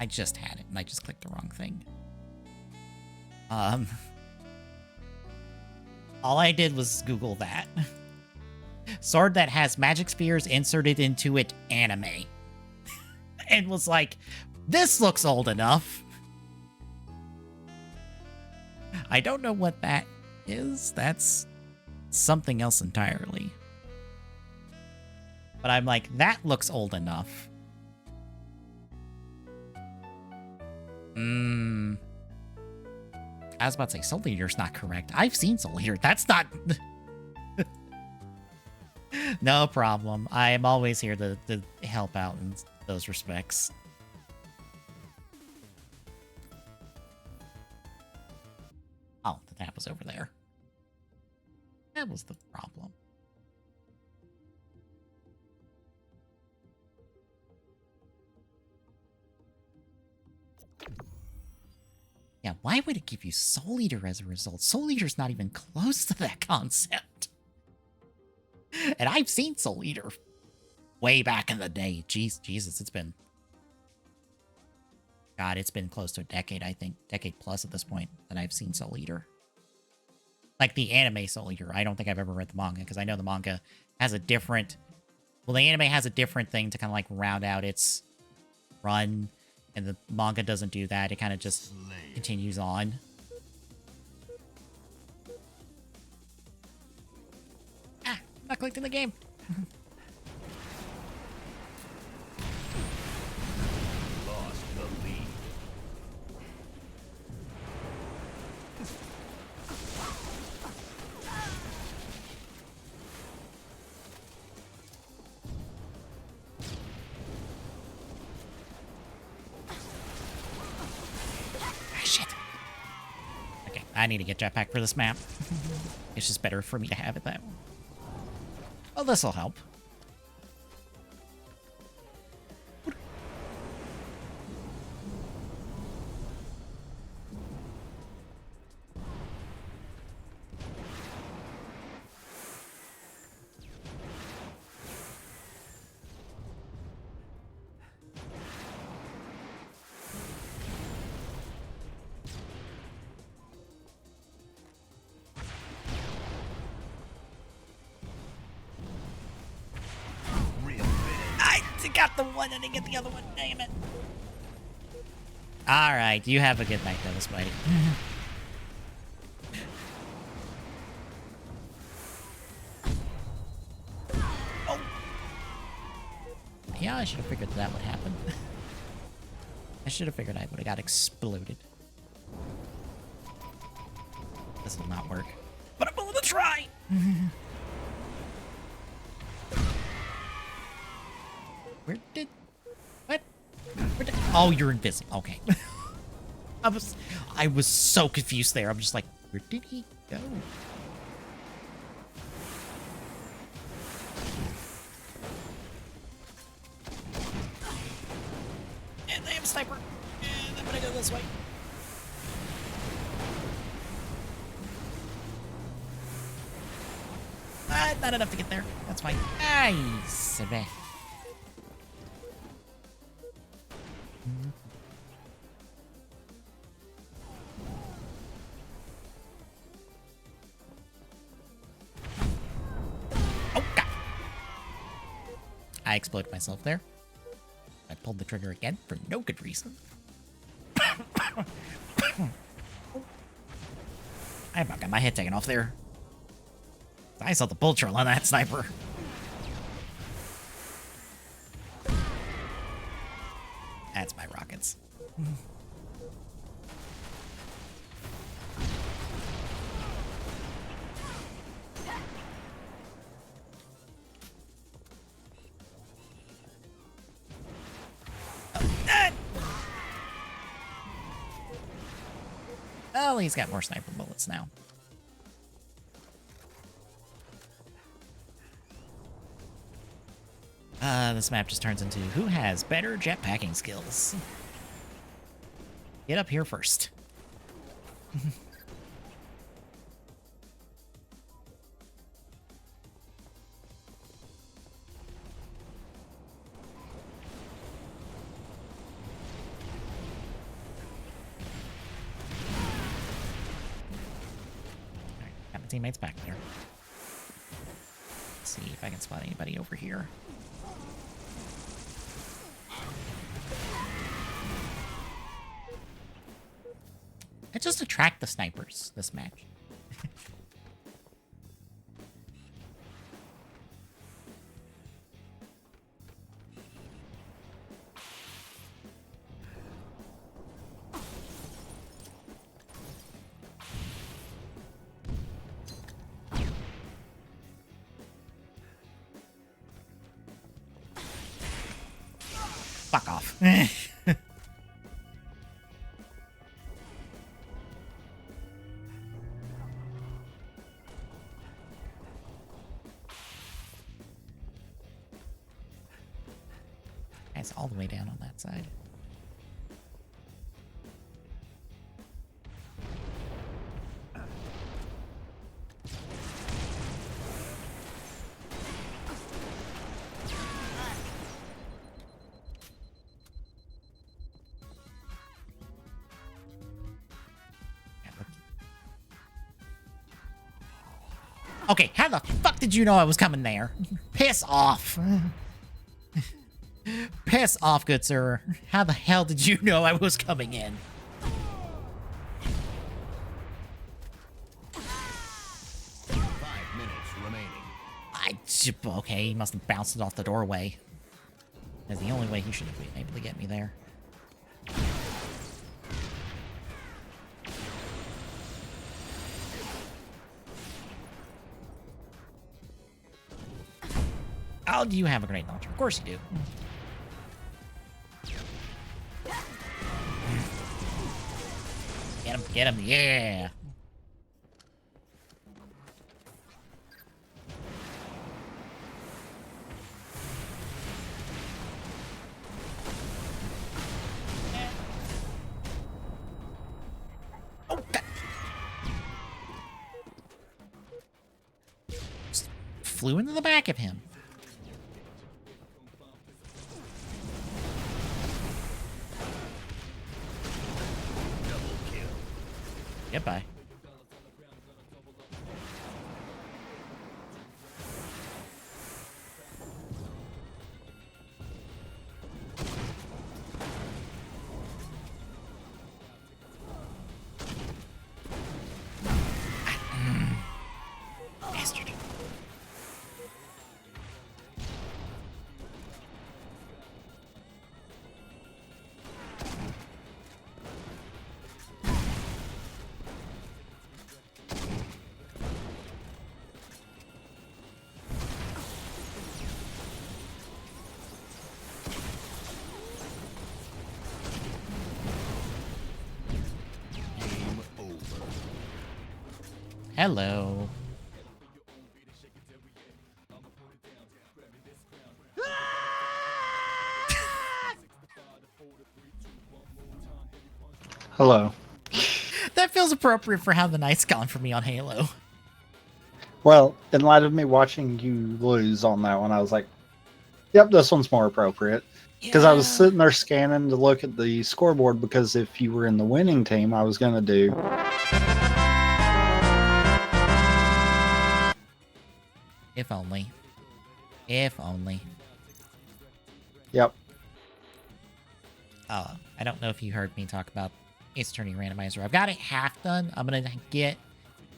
I just had it and I just clicked the wrong thing. All I did was Google that. Sword that has magic spheres inserted into it anime. And was like, this looks old enough. I don't know what that is. That's something else entirely. But I'm like, that looks old enough. I was about to say, Soul Eater's not correct. I've seen Soul Eater. That's not... No problem. I am always here to help out in those respects. Oh, the tap was over there. That was the problem. Yeah, why would it give you Soul Eater as a result? Soul Eater's not even close to that concept. And I've seen Soul Eater way back in the day. Jesus, it's been... God, it's been close to a decade, I think. Decade plus at this point that I've seen Soul Eater. Like the anime Soul Eater. I don't think I've ever read the manga, because I know the manga has a different... Well, the anime has a different thing to kind of like round out its run, and the manga doesn't do that. It kind of just continues on. Ah, I'm not collecting the game. Lost the lead. Ah, shit. Okay, I need to get jetpack for this map. It's just better for me to have it that way. Well, this'll help. I got the one, I didn't get the other one. Damn it. Alright, you have a good night, though, Spidey. Oh! Yeah, I should have figured that would happen. I should have figured I would have got exploded. This will not work. But I'm willing to try! Where did... What? Where did... Oh, you're invisible. Okay. I was so confused there. I'm just like, where did he go? And I am sniper. And I'm gonna go this way. Not enough to get there. That's fine. Nice. Oh, God. I exploded myself there. I pulled the trigger again for no good reason. I about got my head taken off there. I saw the bull troll on that sniper. That's my rockets. Well, he's got more sniper bullets now. This map just turns into who has better jetpacking skills. Get up here first. Alright, got my teammates back there. Let's see if I can spot anybody over here. I just attract the snipers this match. Fuck off. It's all the way down on that side. Okay, how the fuck did you know I was coming there? Piss off. Piss off, good sir. How the hell did you know I was coming in? 5 minutes remaining. Okay, he must have bounced it off the doorway. That's the only way he should have been able to get me there. Oh, do you have a grenade launcher? Of course you do. Get him, yeah! Oh, God. Just flew into the back of him. Goodbye. Bastard. Game over. Hello. Hello. That feels appropriate for how the night's gone for me on Halo. Well, in light of me watching you lose on that one, I was like, yep, this one's more appropriate. Because I was sitting there scanning to look at the scoreboard, because if you were in the winning team, I was going to do... If only. If only. Yep. I don't know if you heard me talk about Ace Attorney Randomizer. I've got it half done. I'm going to get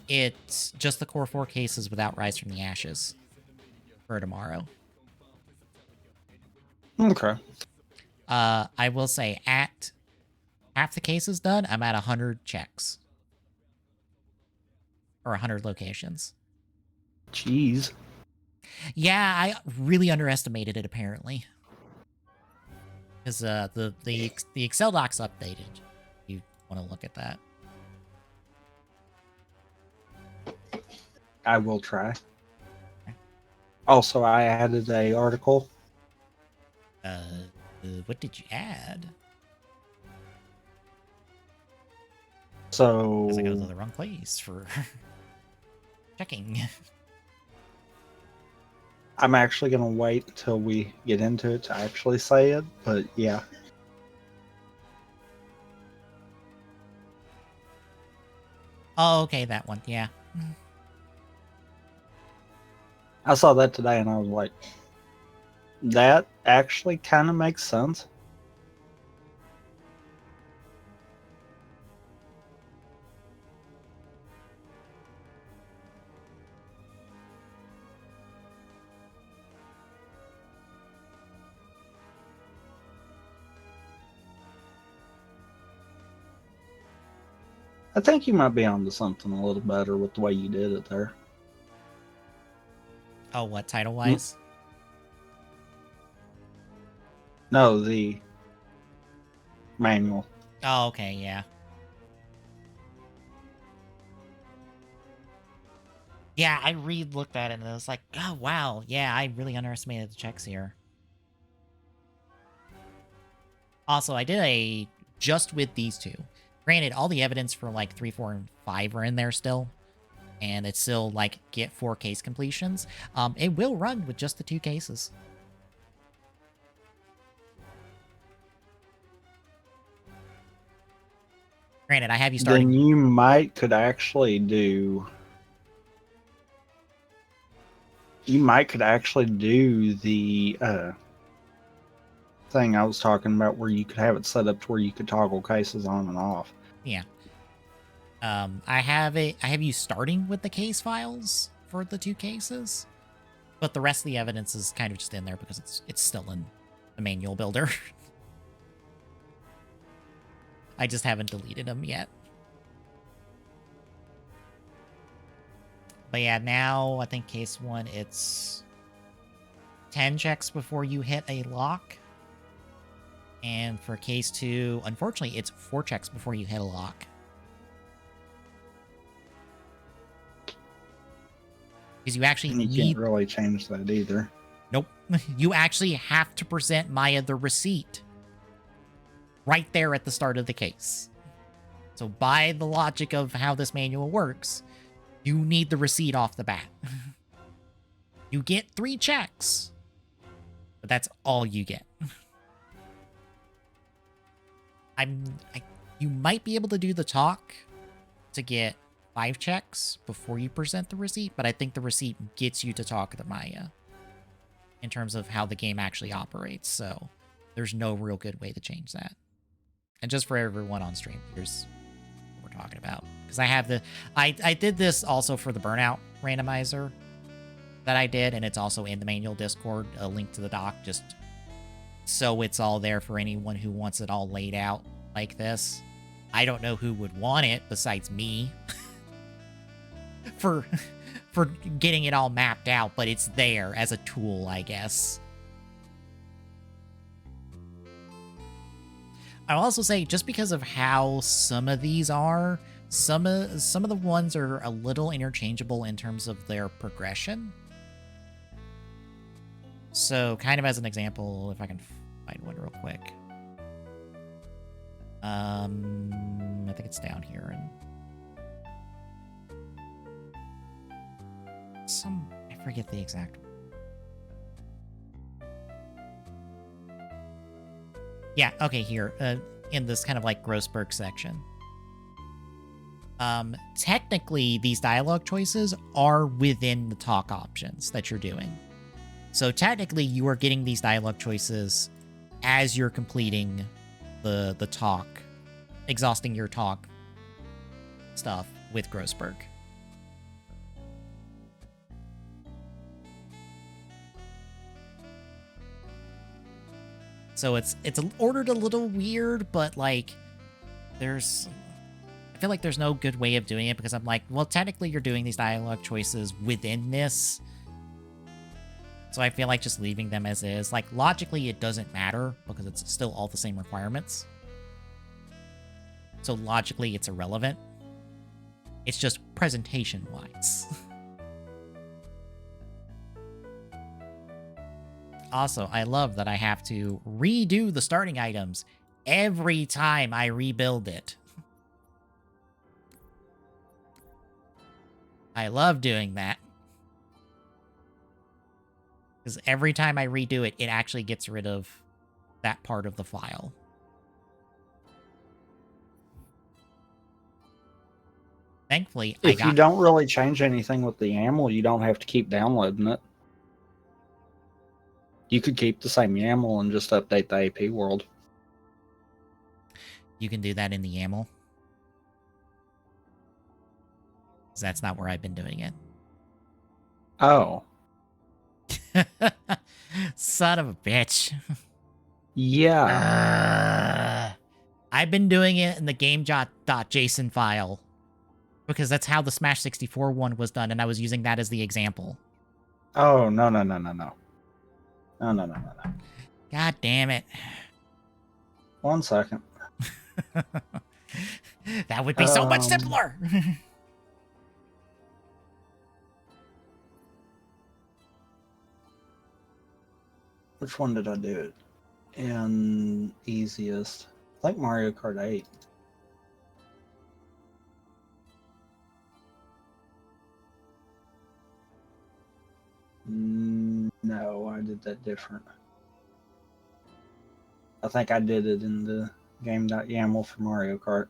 it just the core 4 cases without Rise from the Ashes for tomorrow. Okay. I will say at half the cases done, I'm at 100 checks. Or 100 locations. Jeez. Yeah, I really underestimated it, apparently. Because the Excel doc's updated. You want to look at that. I will try. Also, I added a article. What did you add? So... Because I go to the wrong place for checking. I'm actually going to wait until we get into it to actually say it, but yeah. Oh, okay, that one, yeah. I saw that today and I was like, that actually kind of makes sense. I think you might be onto something a little better with the way you did it there. Oh, what, title-wise? No, the manual. Oh, okay, yeah. Yeah, I re-looked at it and I was like, oh, wow. Yeah, I really underestimated the checks here. Also, I did a just with these two. Granted, all the evidence for like 3, 4, and 5 are in there still. And it's still like get 4 case completions. It will run with just the 2 cases. Granted, I have you starting. Then you could actually do You might could actually do the thing I was talking about where you could have it set up to where you could toggle cases on and off. Yeah. I have you starting with the case files for the 2 cases, but the rest of the evidence is kind of just in there because it's still in the manual builder. I just haven't deleted them yet. But yeah, now I think case 1, it's 10 checks before you hit a lock. And for case 2, unfortunately, it's 4 checks before you hit a lock. Because you actually And you need... can't really change that either. Nope. You actually have to present Maya the receipt right there at the start of the case. So by the logic of how this manual works, you need the receipt off the bat. You get 3 checks, but that's all you get. You might be able to do the talk to get 5 checks before you present the receipt, but I think the receipt gets you to talk to Maya in terms of how the game actually operates, so there's no real good way to change that. And just for everyone on stream, here's what we're talking about. Because I have the... I did this also for the Burnout randomizer that I did, and it's also in the manual Discord, a link to the doc, just so it's all there for anyone who wants it all laid out like this. I don't know who would want it besides me for getting it all mapped out, but it's there as a tool, I guess. I'll also say, just because of how some of these are, some of the ones are a little interchangeable in terms of their progression. So, kind of as an example, if I can find one real quick. I think it's down here, and I forget the exact one. Yeah, okay, here, in this kind of like Grossberg section. Technically, these dialogue choices are within the talk options that you're doing. So technically, you are getting these dialogue choices as you're completing the talk, exhausting your talk stuff with Grossberg. So it's ordered a little weird, but like I feel like there's no good way of doing it, because I'm like, well, technically you're doing these dialogue choices within this. So I feel like just leaving them as is. Like, logically, it doesn't matter because it's still all the same requirements. So logically, it's irrelevant. It's just presentation-wise. Also, I love that I have to redo the starting items every time I rebuild it. I love doing that. Because every time I redo it, it actually gets rid of that part of the file. Thankfully, if you don't really change anything with the YAML, you don't have to keep downloading it. You could keep the same YAML and just update the AP world. You can do that in the YAML. Because that's not where I've been doing it. Oh. Son of a bitch. Yeah. I've been doing it in the game.json file. Because that's how the Smash 64 one was done, and I was using that as the example. Oh, no. No. God damn it. 1 second. That would be so much simpler. Which one did I do it in easiest? I think Mario Kart 8. No, I did that different. I think I did it in the game.yaml for Mario Kart.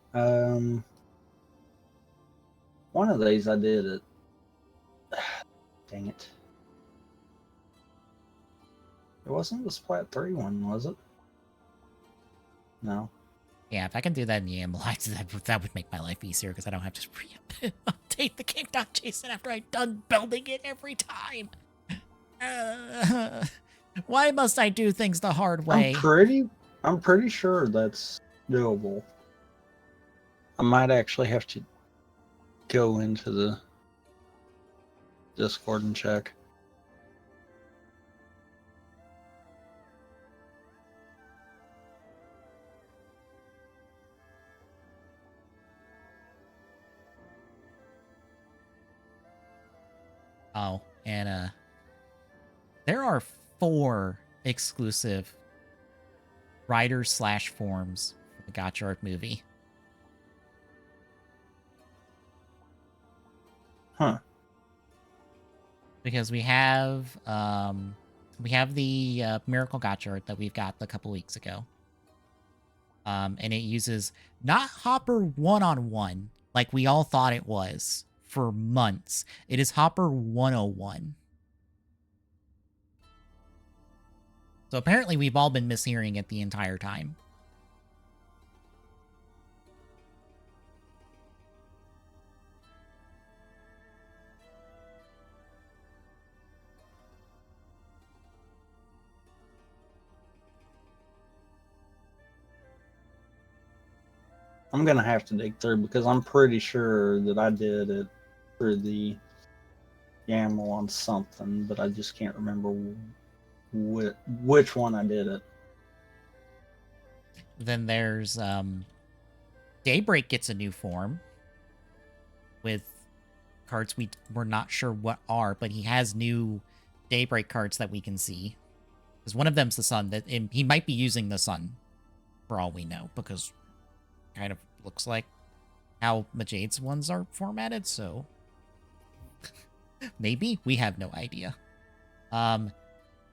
One of these I did it. Dang it. It wasn't the Splat 3 one, was it? No. Yeah, if I can do that in the Amelites, that would make my life easier because I don't have to update the game.json after I'm done building it every time. Why must I do things the hard way? I'm pretty sure that's doable. I might actually have to go into the Discord and check. Oh, and there are 4 exclusive writers/forms for the Gotcha Art movie. Huh. Because we have the Miracle Gotcha Art that we've got a couple weeks ago. And it uses not Hopper 1-on-1 like we all thought it was for months. It is Hopper 101. So apparently we've all been mishearing it the entire time. I'm gonna have to dig through because I'm pretty sure that I did it through the YAML on something, but I just can't remember which one I did it. Then there's Daybreak gets a new form with cards we're not sure what are, but he has new Daybreak cards that we can see. Because one of them's the sun. He might be using the sun, for all we know, because kind of looks like how Majade's ones are formatted, so maybe we have no idea.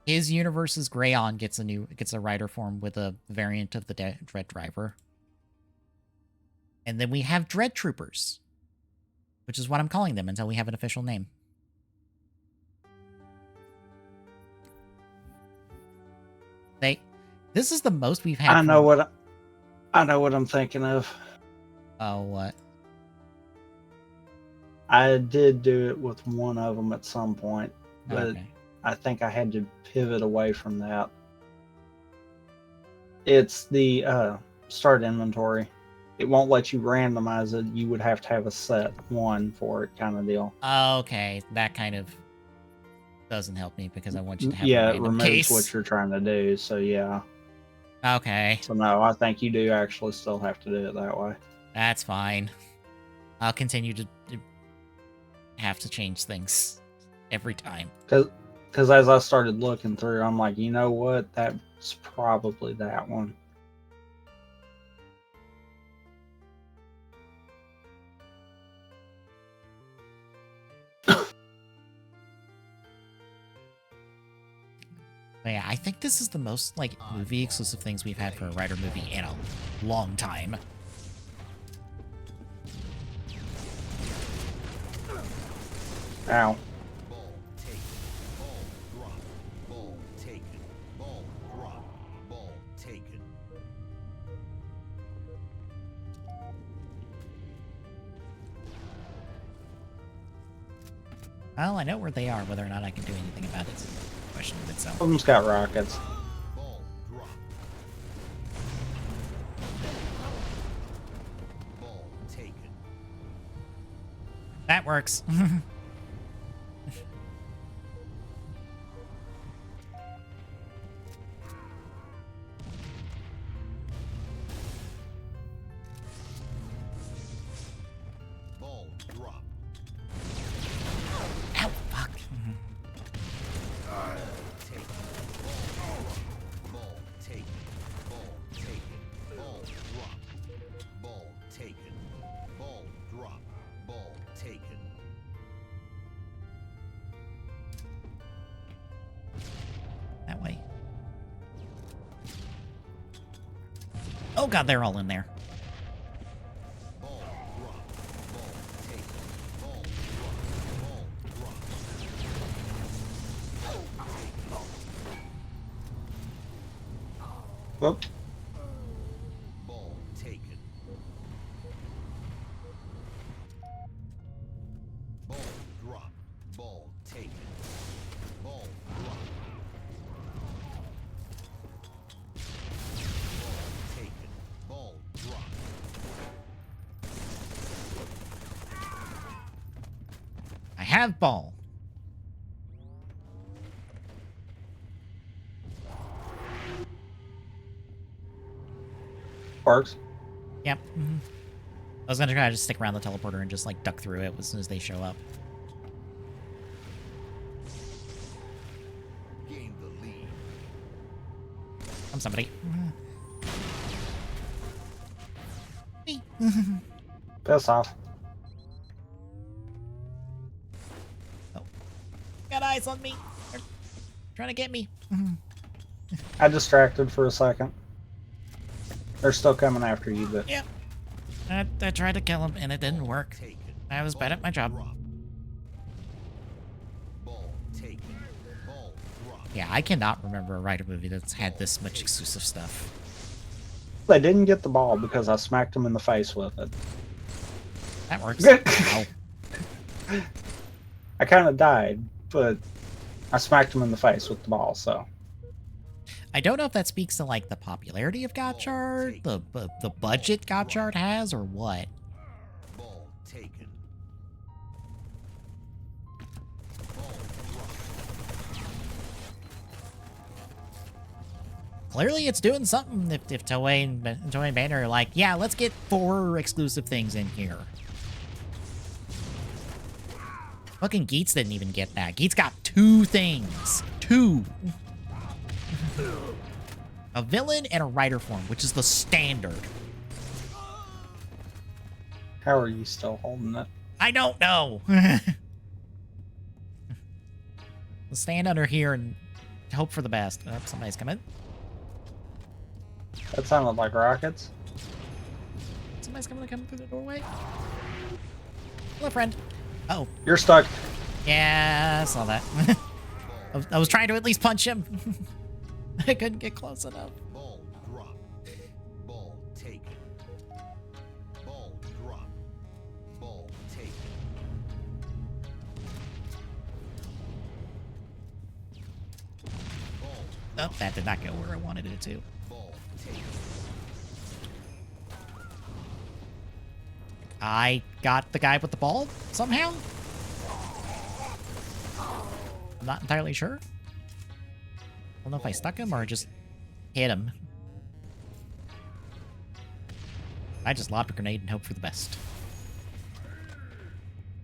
His Universe's Greyon gets a writer form with a variant of the Dread Driver. And then we have Dread Troopers, which is what I'm calling them until we have an official name. This is the most we've had. I know what I'm thinking of. Oh, what? I did do it with one of them at some point, but Okay. I think I had to pivot away from that. It's the start inventory. It won't let you randomize it. You would have to have a set one for it, kind of deal. Okay, that kind of doesn't help me because I want you to have a Yeah, it random removes case. what you're trying to do. So yeah. Okay, So no, I think you do actually still have to do it that way. that's fine. I'll continue to have to change things every time. Because as I started looking through, I'm like, you know what? That's probably that one. But yeah, I think this is the most movie exclusive things we've had for a writer movie in a long time. Ow. Ball taken. Ball drop. Ball taken. Ball drop. Ball taken. Well, I know where they are. Whether or not I can do anything about it is a question of itself. One of them's got rockets. Ball drop. Ball taken. That works. Ball drop. Ow, fuck. Taken. Ball taken. Ball taken. Ball drop. Ball taken. Ball drop. Ball taken. That way. Oh god, they're all in there. Ball drop. Ball taken. Ball drop. Ball drop. Whoop. Ball taken. Ball drop. Ball taken. Ball drop. Ball taken. Ball drop. I have ball. Sparks. Yep. I was gonna try to just stick around the teleporter and just like duck through it as soon as they show up. Gain the lead. I'm somebody. Me. Piss off. Oh. Got eyes on me. They're trying to get me. I distracted for a second. They're still coming after you, but Yep. I tried to kill him and it didn't work. Taken. I was bad at my job. Drop. Ball taken. Ball drop. Yeah, I cannot remember a Ryder movie that's had this much exclusive stuff. they didn't get the ball because I smacked them in the face with it. That works. Ow. I kind of died, but I smacked him in the face with the ball, so. I don't know if that speaks to like the popularity of Gotchard, the budget Gotchard has, or what. Ball taken. Ball drop. Clearly, it's doing something. If Toei and Banner are like, yeah, let's get 4 exclusive things in here. Fucking Geets didn't even get that. Geets got 2 things. 2. A villain and a rider form, which is the standard. How are you still holding it? I don't know. We'll stand under here and hope for the best. Oh, somebody's coming. That sounded like rockets. Somebody's coming through the doorway. Hello, friend. Oh, You're stuck. yeah, I saw that. I was trying to at least punch him. I couldn't get close enough. Ball drop. Ball taken. Ball drop. Ball taken. Ball Oh, that did not go where I wanted it to. ball taken. I got the guy with the ball somehow. I'm not entirely sure. I don't know if I stuck him or just hit him. I just lobbed a grenade and hope for the best.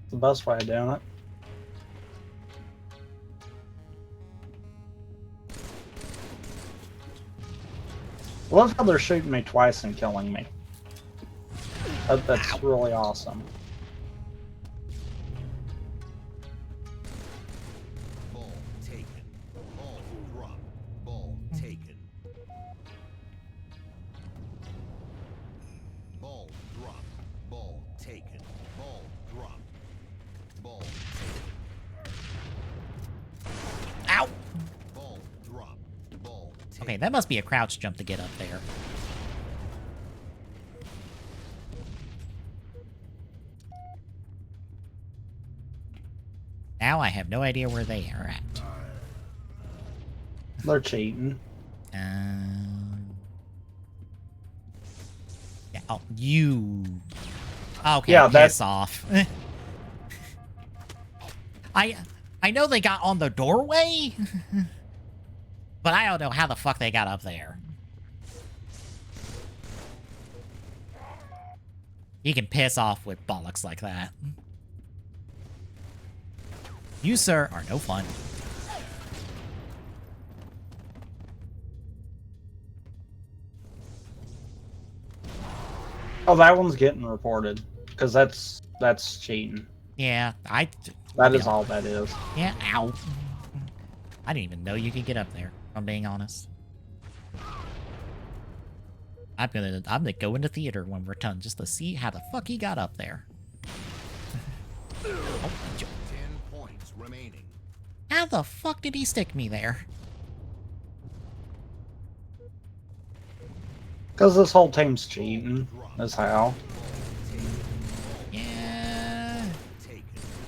It's the best way of doing it. I love how they're shooting me twice and killing me. That's really awesome. Ball taken. Ball drop. Ball taken. Ball drop. Ball taken. Ball drop. Ball taken. Ow! Ball drop. Ball taken. Okay, that must be a crouch jump to get up there. Now I have no idea where they are at. They're cheating. Yeah, oh, you. Okay, Yeah, piss off. I know they got on the doorway, but I don't know how the fuck they got up there. You can piss off with bollocks like that. You, sir, are no fun. Oh, that one's getting reported because that's cheating. Yeah, That is all that is. Yeah, ow. I didn't even know you could get up there, if I'm being honest. I'm gonna go into theater when we're done just to see how the fuck he got up there. Oh, 10 points remaining. how the fuck did he stick me there? Because this whole team's cheating. That's how. Yeah.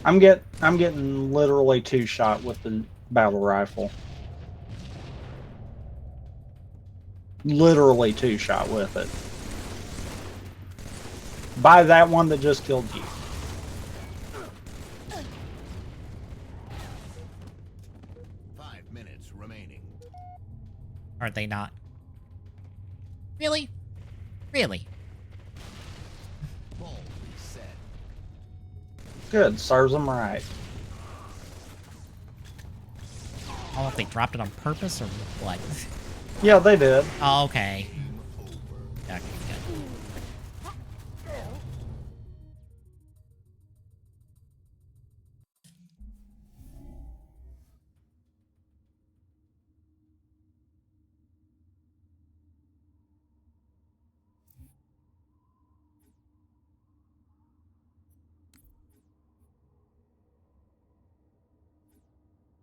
I'm getting literally 2-shot with the battle rifle. Literally 2-shot with it. By that one that just killed you. Remaining. Are they not? Really? Really? Ball reset. Good, serves them right. I don't know if they dropped it on purpose or what. Yeah, they did. Oh, okay. Okay, good.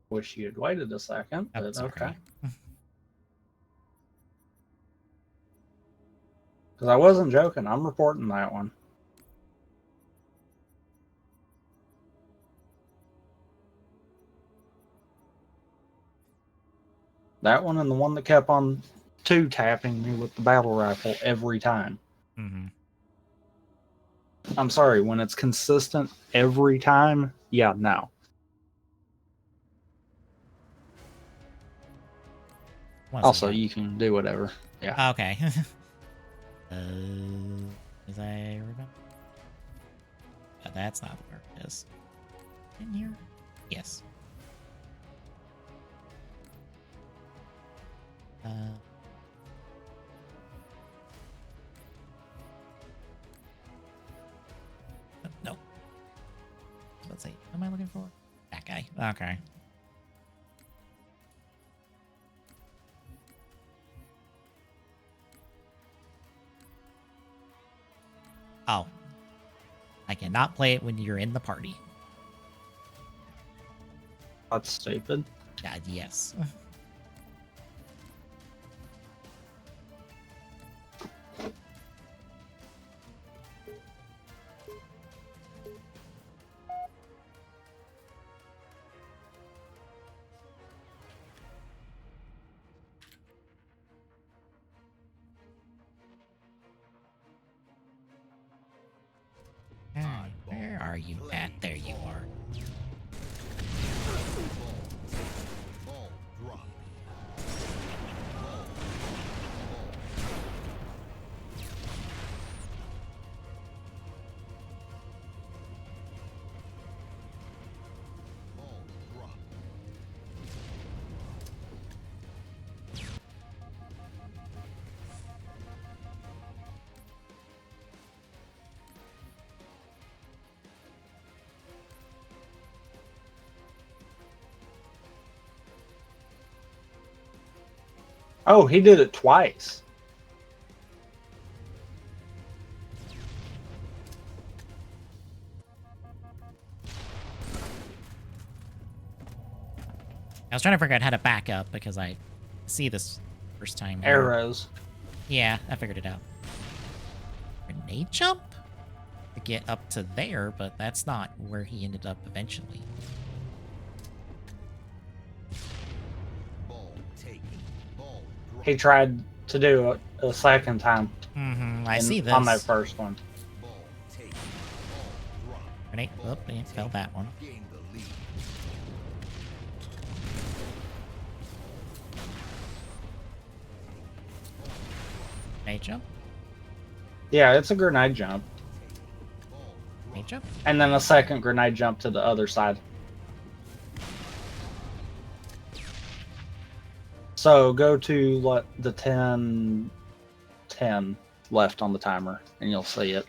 Wish you had waited a second, Oh, but sorry. okay. Because I wasn't joking. I'm reporting that one. That one and the one that kept on tapping me with the battle rifle every time. Mm-hmm. I'm sorry, when it's consistent every time, yeah, no. Also, you can do whatever. Yeah. Okay. As I remember. That's not where it is. In here? Yes. No. Let's see. What am I looking for? That guy. Okay. Oh. I cannot play it when you're in the party. That's stupid. Yes. Where are you at? There you are. Ball drop. Ball drop. Oh, he did it twice. I was trying to figure out how to back up because I see this first time. Here. Arrows. Yeah, I figured it out. Grenade jump? To get up to there, but that's not where he ended up eventually. Ball taken. Ball drop. He tried to do it a second time. Mm-hmm. I see this. On that first one. Ball taken. Ball drop. Grenade. Oh, yeah, fell that one. Gain the lead. Grenade jump? Yeah, it's a grenade jump. Grenade jump? And then a second grenade jump to the other side. So go to the 10 left on the timer, and you'll see it.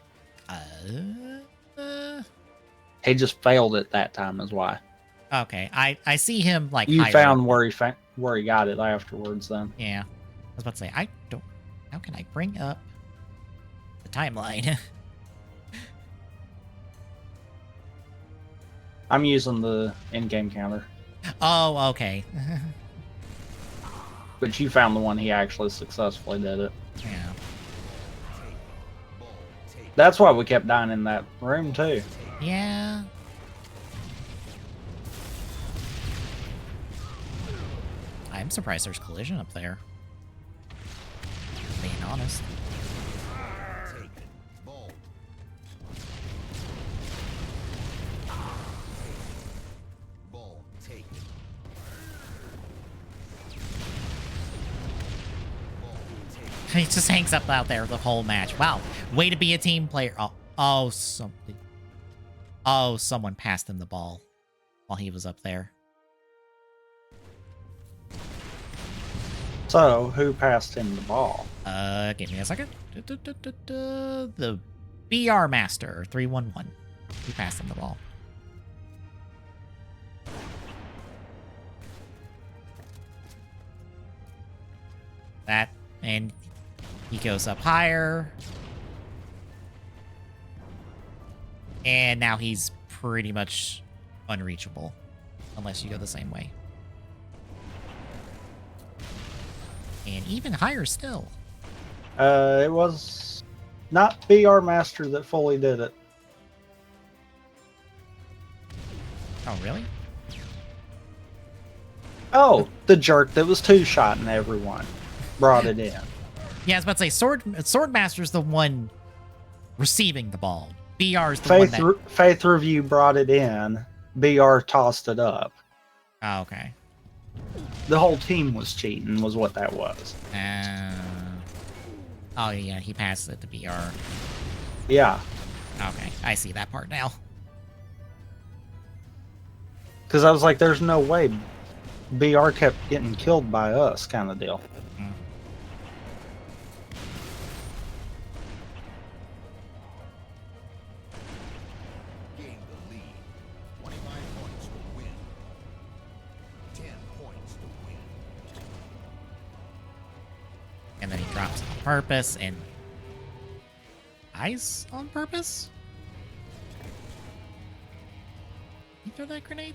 He just failed it that time, is why. Okay, I see him like. You higher found up. where he got it afterwards. Then Yeah, I was about to say I don't. How can I bring up the timeline? I'm using the in-game counter, Oh, okay. but you found the one he actually successfully did it. Yeah. That's why we kept dying in that room too. Yeah. I'm surprised there's collision up there. Being honest. Taken. Ball. Ball taken. Ball taken. He just hangs up out there the whole match. Wow. Way to be a team player. Oh, something. Oh, someone passed him the ball while he was up there. So, who passed him the ball? Give me a second. The BR Master 311. He passed him the ball. That, and he goes up higher. And now he's pretty much unreachable. Unless you go the same way. And even higher still. It was not BR Master that fully did it. Oh, really? Oh, the jerk that was two-shotting everyone brought it in. Yeah, I was about to say, Swordmaster's the one receiving the ball. BR's the one that... Faith Review brought it in. BR tossed it up. Oh, okay. The whole team was cheating, was what that was. Oh, yeah, he passed it to BR. Yeah. Okay, I see that part now. Because I was like, there's no way BR kept getting killed by us, kind of deal. Mm. Gain the lead. 25 points to win. 10 points to win. And then he drops on purpose and... Eyes on purpose? He throw that grenade?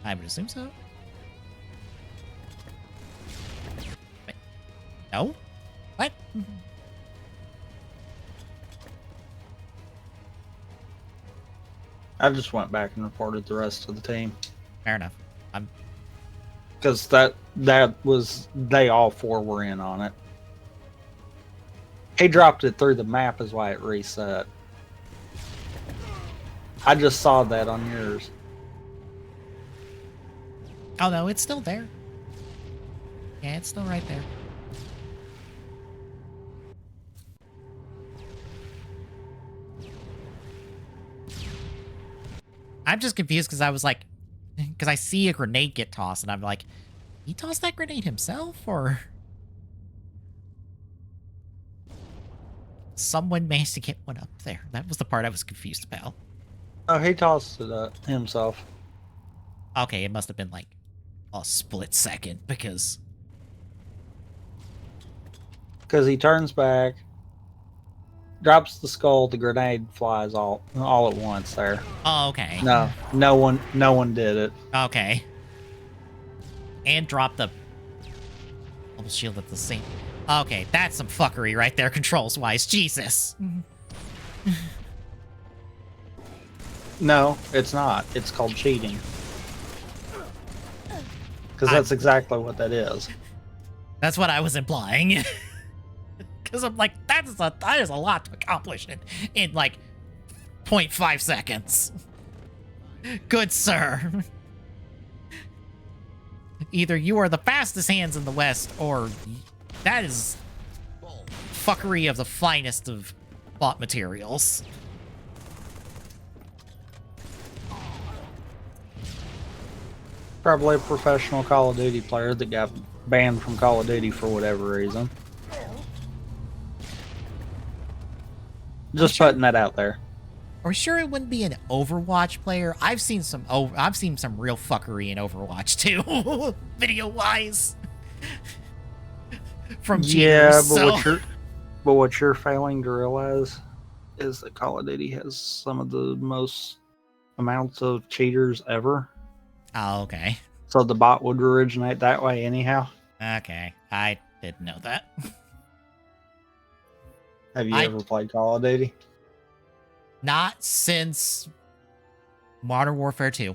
I would assume so. Wait. No? What? I just went back and reported the rest of the team. Fair enough. I'm... Because that was, they all four were in on it. He dropped it through the map is why it reset. I just saw that on yours. Oh no, it's still there. Yeah, it's still right there. I'm just confused because I was like, because I see a grenade get tossed and I'm like, he tossed that grenade himself or someone managed to get one up there? That was the part I was confused about. Oh, he tossed it up himself. Okay, it must have been like a split second because He turns back, drops the skull, the grenade flies all at once there. oh, okay. No one did it. Okay. And drop the bubble shield at the same. Okay, that's some fuckery right there, controls-wise. Jesus. No, it's not. It's called cheating. Because that's exactly what that is. That's what I was implying. Because I'm like, that is a lot to accomplish in like 0.5 seconds. Good sir. Either you are the fastest hands in the West, or that is fuckery of the finest of bot materials. Probably a professional Call of Duty player that got banned from Call of Duty for whatever reason. Just putting that out there. Are we sure it wouldn't be an Overwatch player? I've seen some real fuckery in Overwatch too, video-wise. From cheaters. Yeah, but what you're failing to realize is that Call of Duty has some of the most amounts of cheaters ever. Oh, okay. So the bot would originate that way anyhow. Okay, I didn't know that. Have you I- ever played Call of Duty? Not since Modern Warfare 2.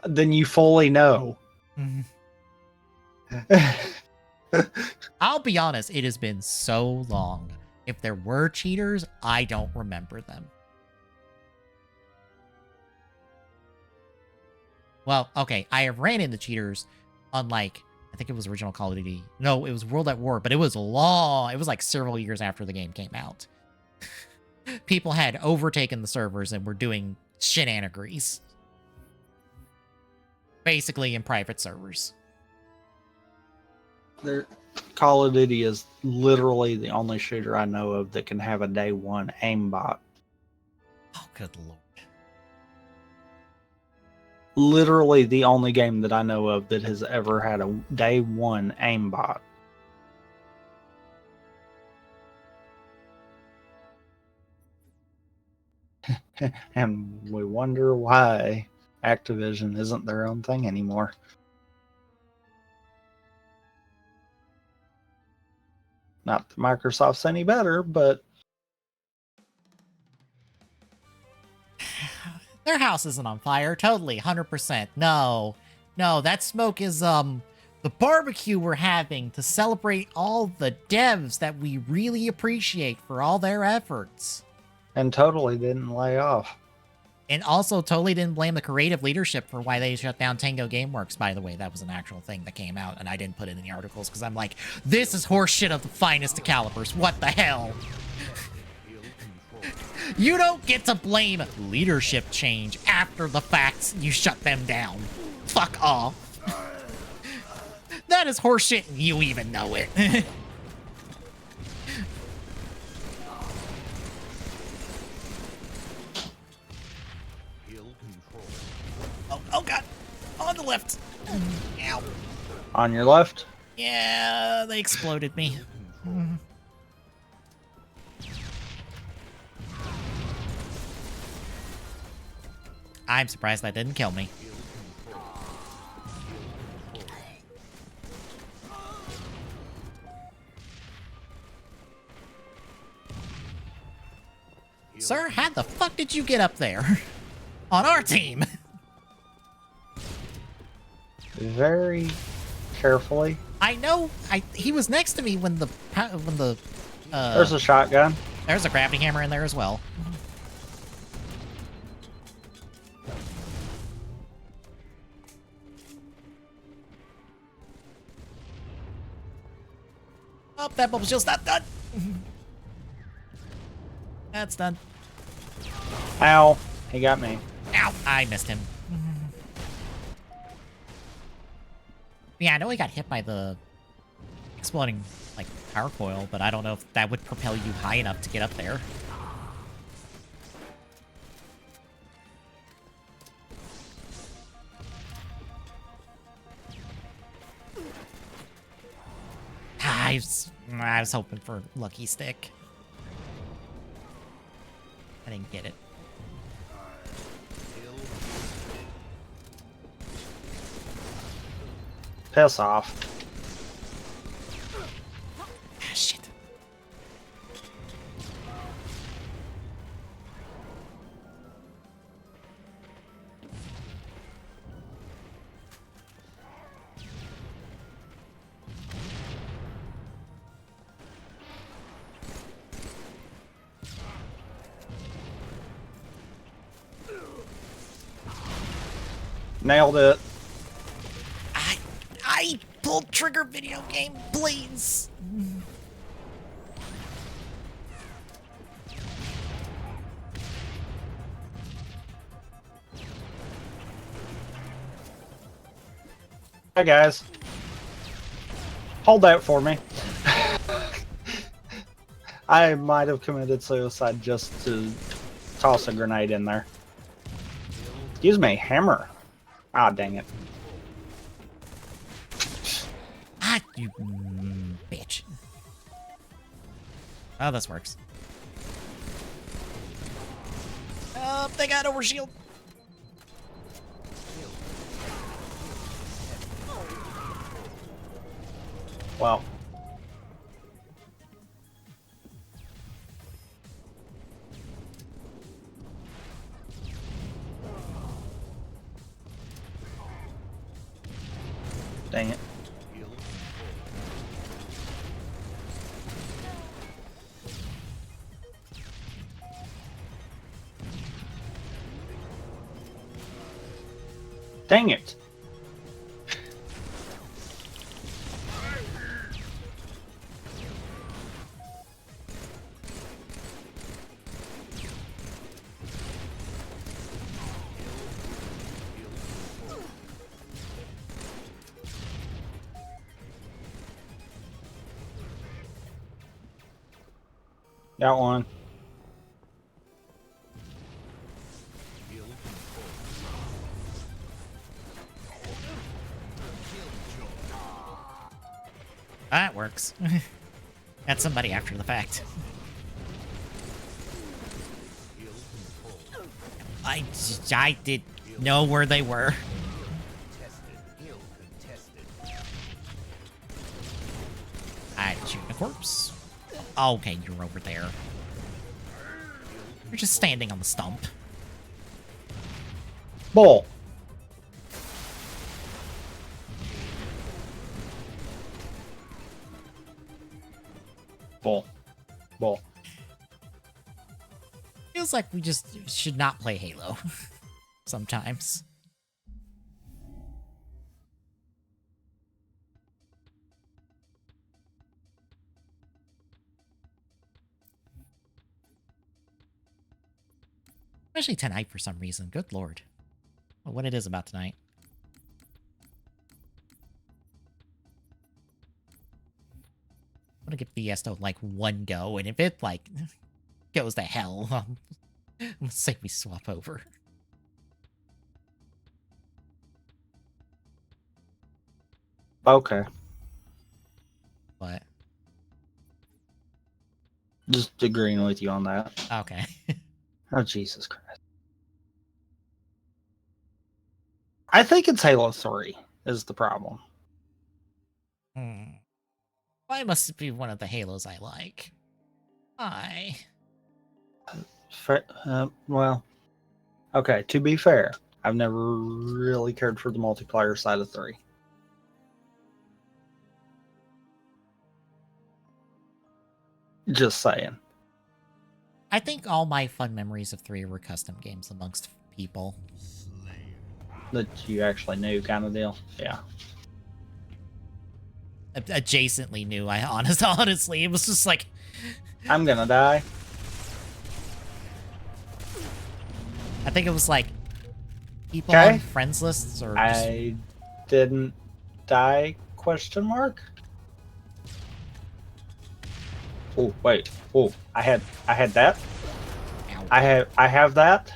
Then you fully know. I'll be honest, it has been so long. If there were cheaters, I don't remember them. Well, okay, I have ran into cheaters on, like, I think it was original Call of Duty. No, it was World at War, but it was long. It was like several years after the game came out. People had overtaken the servers and were doing shenanigans. Basically in private servers. Call of Duty is literally the only shooter I know of that can have a day one aimbot. Oh, good lord. Literally the only game that I know of that has ever had a day one aimbot. And we wonder why Activision isn't their own thing anymore. Not that Microsoft's any better, but Their house isn't on fire. Totally. 100%. No. No, that smoke is, the barbecue we're having to celebrate all the devs that we really appreciate for all their efforts. and totally didn't lay off. And also totally didn't blame the creative leadership for why they shut down Tango Gameworks, by the way. That was an actual thing that came out, and I didn't put it in the articles because I'm like, this is horseshit of the finest of calibers. What the hell? You don't get to blame leadership change after the fact you shut them down. Fuck off. That is horseshit and you even know it. Oh god. On the left. Ow. On your left? Yeah, they exploded me. I'm surprised that didn't kill me. Sir, how the fuck did you get up there? On our team? Very carefully. I know. He was next to me when the There's a shotgun. there's a gravity hammer in there as well. Oh, that bubble shield's not done. That's done. Ow. He got me. Ow, I missed him. Yeah, I know he got hit by the exploding, like, power coil, but I don't know if that would propel you high enough to get up there. I was hoping for Lucky Stick. I didn't get it. Piss off. Ah, shit. Nailed it. I pulled trigger video game, please. Hi guys. Hold that for me. I might have committed suicide just to toss a grenade in there. Excuse me, hammer. Ah, dang it. Ah, you bitch. Oh, this works. Oh, they got overshield. Well. Dang it. Dang it. Got one. That works. That's somebody after the fact. I did know where they were. I'm shooting a corpse. Okay, you're over there. You're just standing on the stump. Bull. Bull. Bull. Feels like we just should not play Halo. Sometimes. Especially tonight for some reason. Good lord. Well, what it is about tonight. I'm gonna give Fiesto like one go, and if it like goes to hell, I'm gonna say we swap over. Okay. But Just agreeing with you on that. okay. Oh, Jesus Christ. I think it's Halo 3 is the problem. Why must it be one of the Halos I like? Why? Well, okay, to be fair, I've never really cared for the multiplayer side of 3. Just saying. I think all my fun memories of 3 were custom games amongst people. That you actually knew kind of deal. Yeah. Adjacently new, honestly. It was just like... I'm gonna die. I think it was like... people Okay. on friends lists or... I didn't die, question mark? Oh, wait. Oh, I had that. Ow. I have that.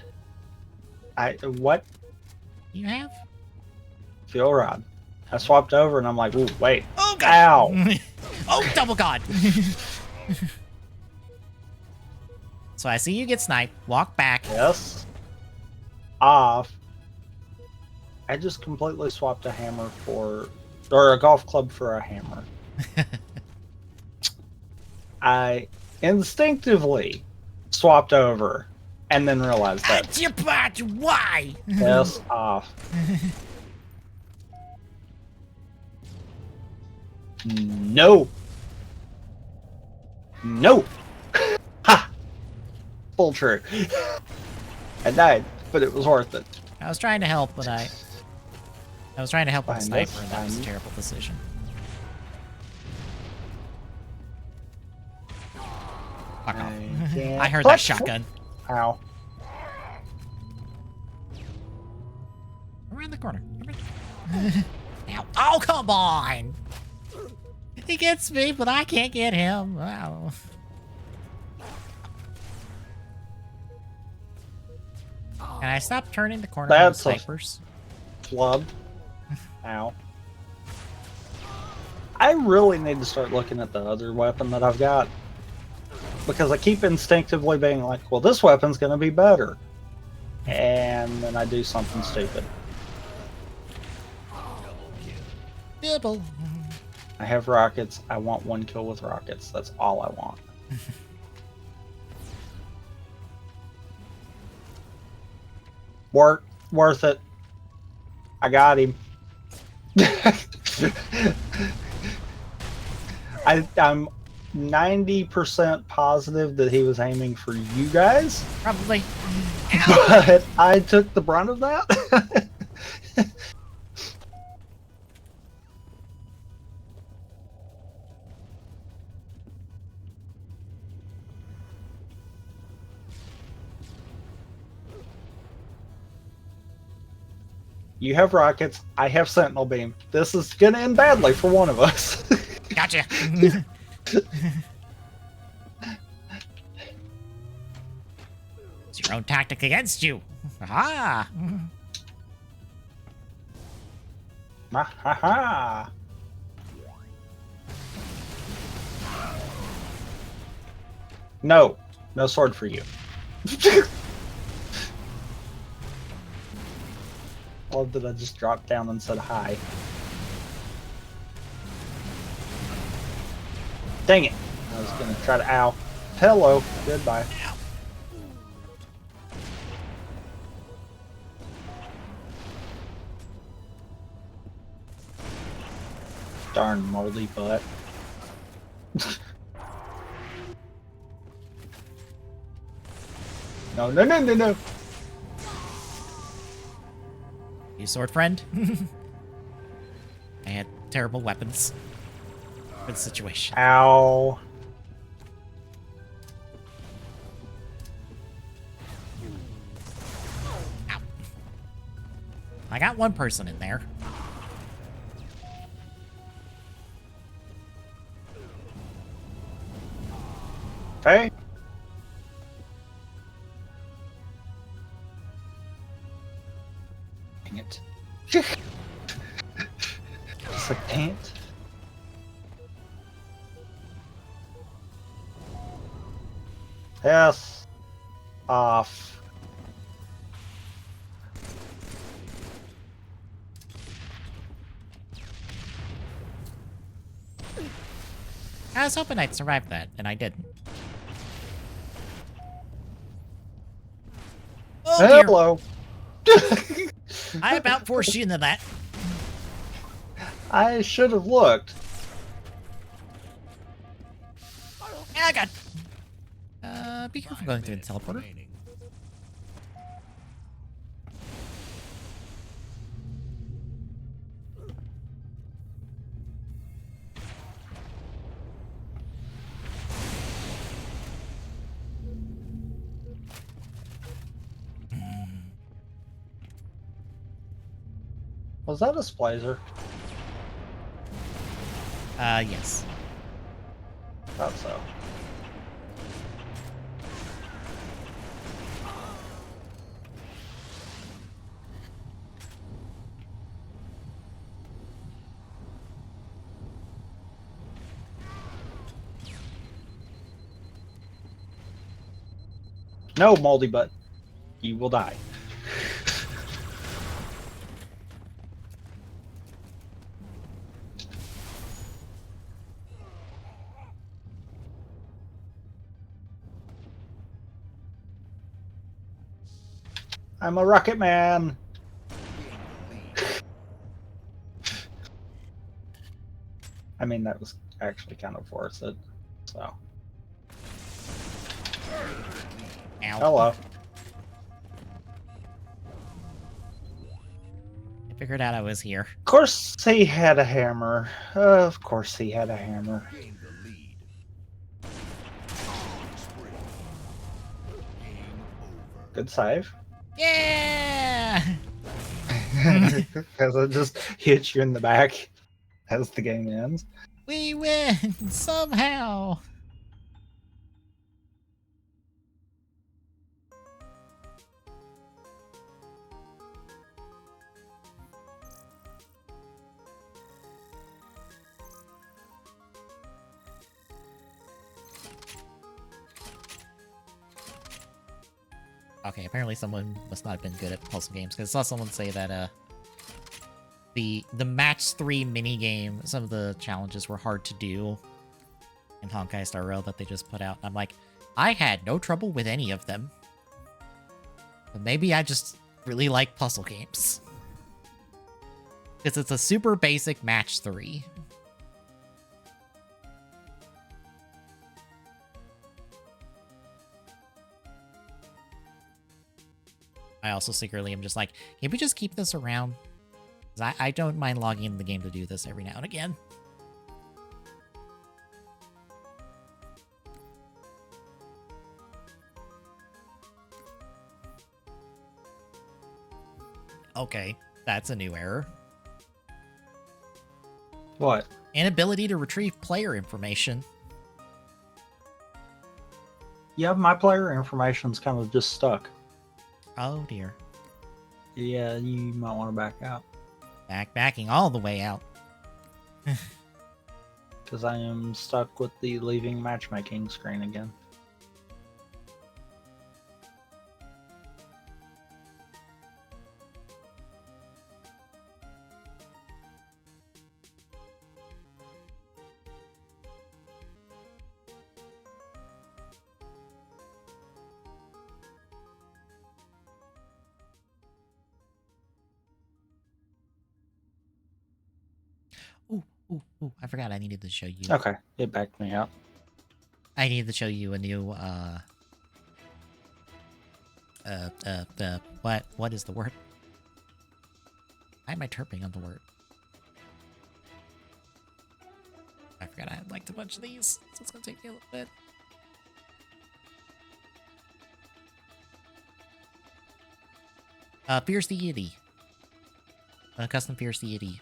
What? You have? Fuel rod. I swapped over and I'm like, ooh, wait. Oh god! Ow! Oh, double god! So I see you get sniped. Walk back. Yes. Off. I just completely swapped a hammer or a golf club for a hammer. I instinctively swapped over and then realized that. Why? Yes, off. No. No. Ha! Full true. I died, but it was worth it. I was trying to help, but I was trying to help with the Fine, that's sniper, and that was a fine. terrible decision. Fuck off. can't- I heard What? that shotgun. Ow. Around the corner. Ow. Oh, come on! He gets me, but I can't get him. Wow. Can I stop turning the corner on the That's a- snipers? Club. Ow. I really need to start looking at the other weapon that I've got. Because I keep instinctively being like, well, this weapon's going to be better. And then I do something stupid. Double. I have rockets. I want one kill with rockets. That's all I want. Worth it. I got him. I'm 90% positive that he was aiming for you guys, Probably. but I took the brunt of that. You have rockets, I have sentinel beam. This is gonna end badly for one of us. Gotcha. It's your own tactic against you. Aha. Ha ha ha. No, no sword for you. Or did I just drop down and said hi? Dang it! I was gonna try to ow. Hello, goodbye. Ow. Darn moldy butt. No, no, no, no, no. You sword friend? I had terrible weapons for the situation. Ow. Ow. I got one person in there. Hey. Dang it. It's like, dang it. Yes. Off. I was hoping I'd survive that, and I didn't. Oh dear. Hello. I about forced you into that. I should have looked. Ah, God. Be careful going through the teleporter. Remaining. Was that a splicer? Yes. Thought so. No, moldy butt. You will die. I'm a rocket man. I mean, that was actually kind of worth it. So, Ow. hello. I figured out I was here. Of course he had a hammer. Of course he had a hammer. Gain the lead. Spree. Game over. Good save. Yeah! Because it just hits you in the back as the game ends. We win! Somehow! Okay, apparently someone must not have been good at puzzle games, because I saw someone say that, the match 3 minigame, some of the challenges were hard to do in Honkai Star Rail that they just put out. I'm like, I had no trouble with any of them. But maybe I just really like puzzle games. Because it's a super basic match 3. I also secretly am just like, can we just keep this around? 'Cause I don't mind logging into the game to do this every now and again. Okay, that's a new error. What? Inability to retrieve player information. Yeah, my player information's kind of just stuck. Oh dear. Yeah, you might want to back out. Backing all the way out. Because I am stuck with the leaving matchmaking screen again. Ooh, I forgot I needed to show you. Okay, it backed me out. I needed to show you a new, what is the word? Why am I terping on the word? I forgot I had liked a bunch of these, so it's gonna take me a little bit. Fierce Deity. A custom Fierce Deity.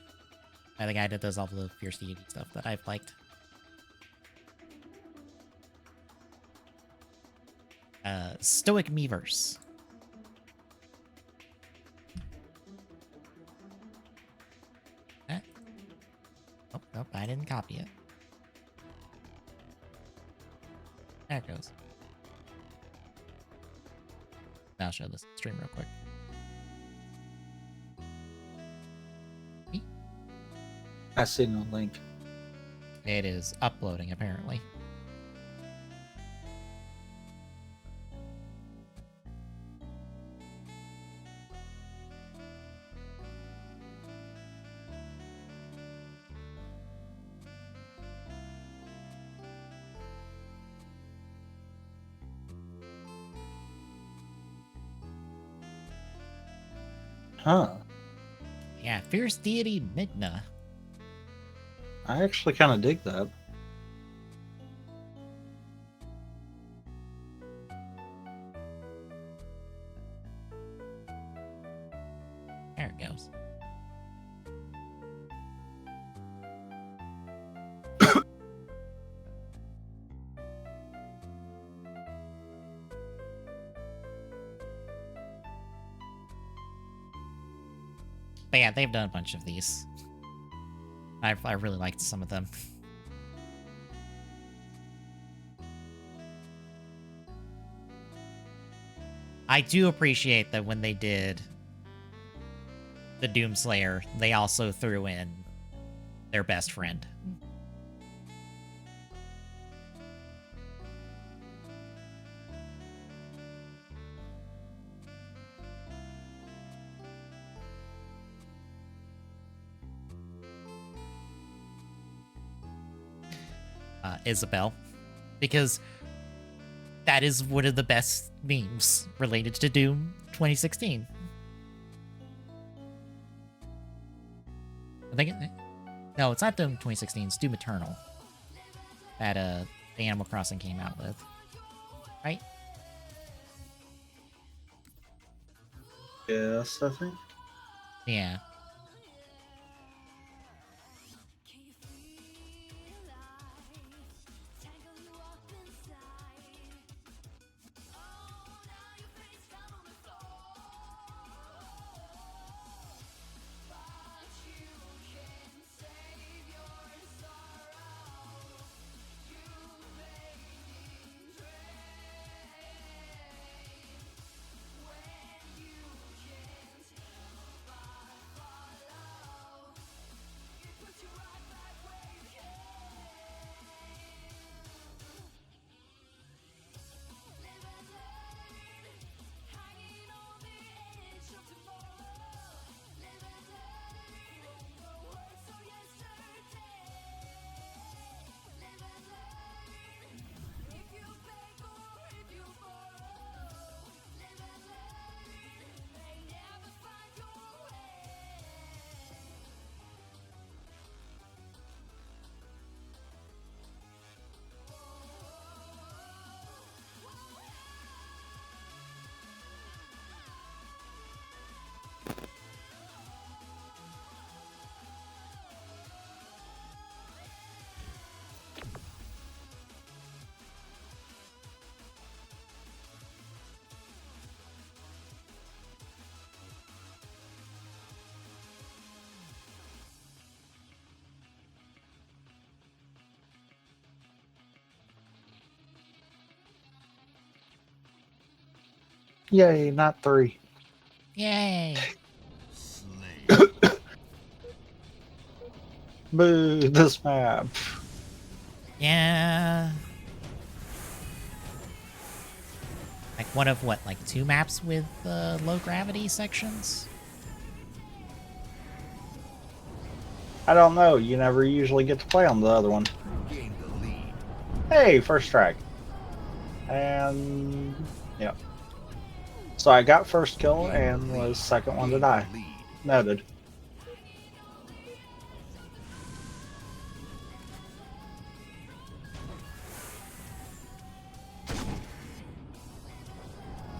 By the guy that does all the Fierce Deity stuff that I've liked. Stoic Meverse. Oh, nope, I didn't copy it. There it goes. I'll show this stream real quick. I see no link. It is uploading, apparently. Huh. Yeah, Fierce Deity Migna. I actually kind of dig that. There it goes. But yeah, they've done a bunch of these. I really liked some of them. I do appreciate that when they did the Doomslayer, they also threw in their best friend. Isabel, because that is one of the best memes related to Doom 2016. I think no, it's not Doom 2016, it's Doom Eternal that the Animal Crossing came out with, right? Yes, I think. Yeah. Yay, not 3. Yay. Slain. Boo, this map. Yeah. Like one of what, like 2 maps with low gravity sections? I don't know. You never usually get to play on the other one. Gain the lead. Hey, first strike. And yeah. So I got first kill and was second one to die. Lead. Noted.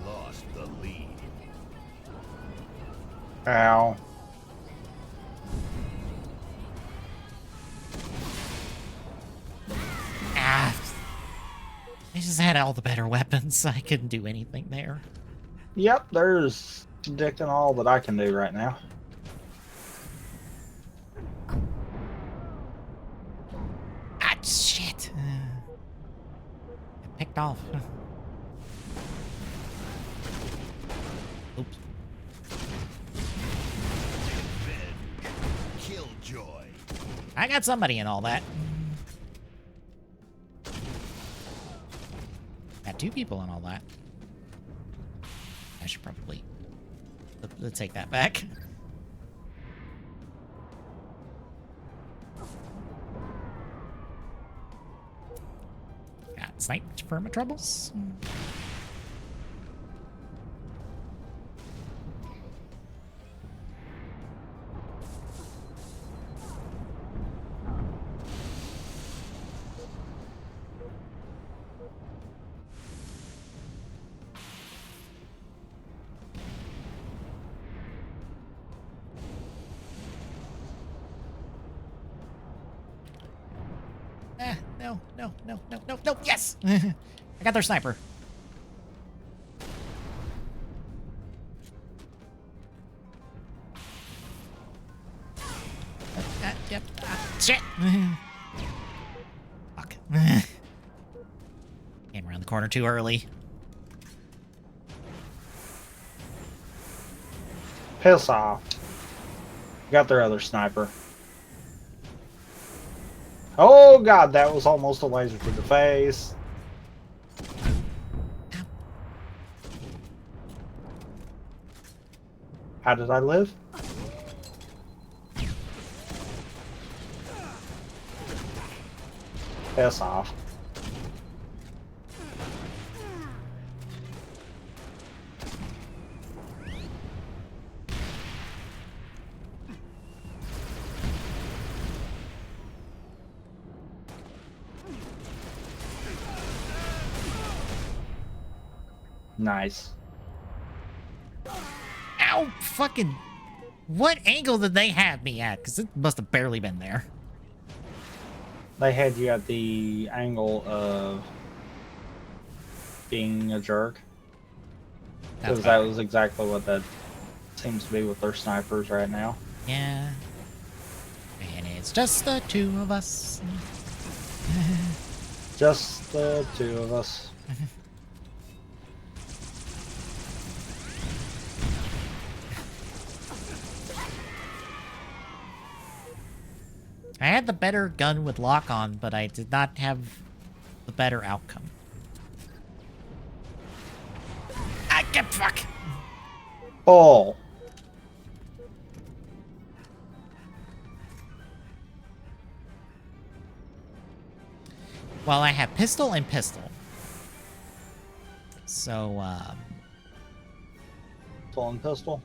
Lost the lead. Ow. Ah. I just had all the better weapons. I couldn't do anything there. Yep, there's dick and all that I can do right now. Ah, shit. I picked off. Oops. Killjoy. I got somebody in all that. Got 2 people in all that. I should probably let's take that back. Got sniped for my troubles. No, yes! I got their sniper. Yep. Shit! Fuck. Came around the corner too early. Piss off. Got their other sniper. Oh god, that was almost a laser to the face. How did I live? Piss off. Nice. Ow! Fucking... What angle did they have me at? Because it must have barely been there. They had you at the angle of being a jerk. Because that was exactly what that seems to be with their snipers right now. Yeah. And it's just the 2 of us. Just the 2 of us. I had the better gun with lock on, but I did not have the better outcome. I get fuck. Ball. Well, I have pistol and pistol. So, Pistol and pistol.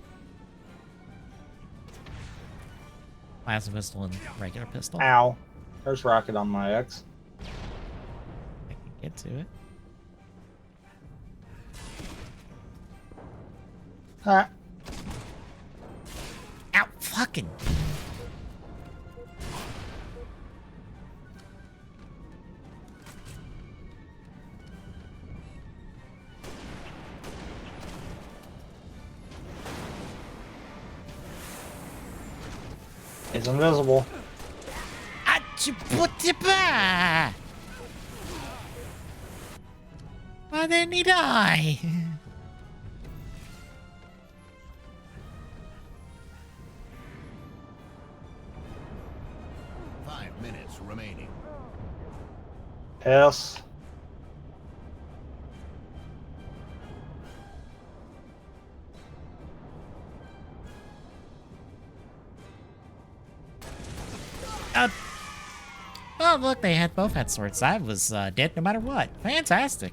plasma pistol and regular pistol. Ow. There's rocket on my X. I can get to it. Ah. Ow, fucking. He's invisible. Achiputipa! Why didn't he die? minutes remaining. Yes. Oh, look, they had both had swords. I was dead no matter what. Fantastic.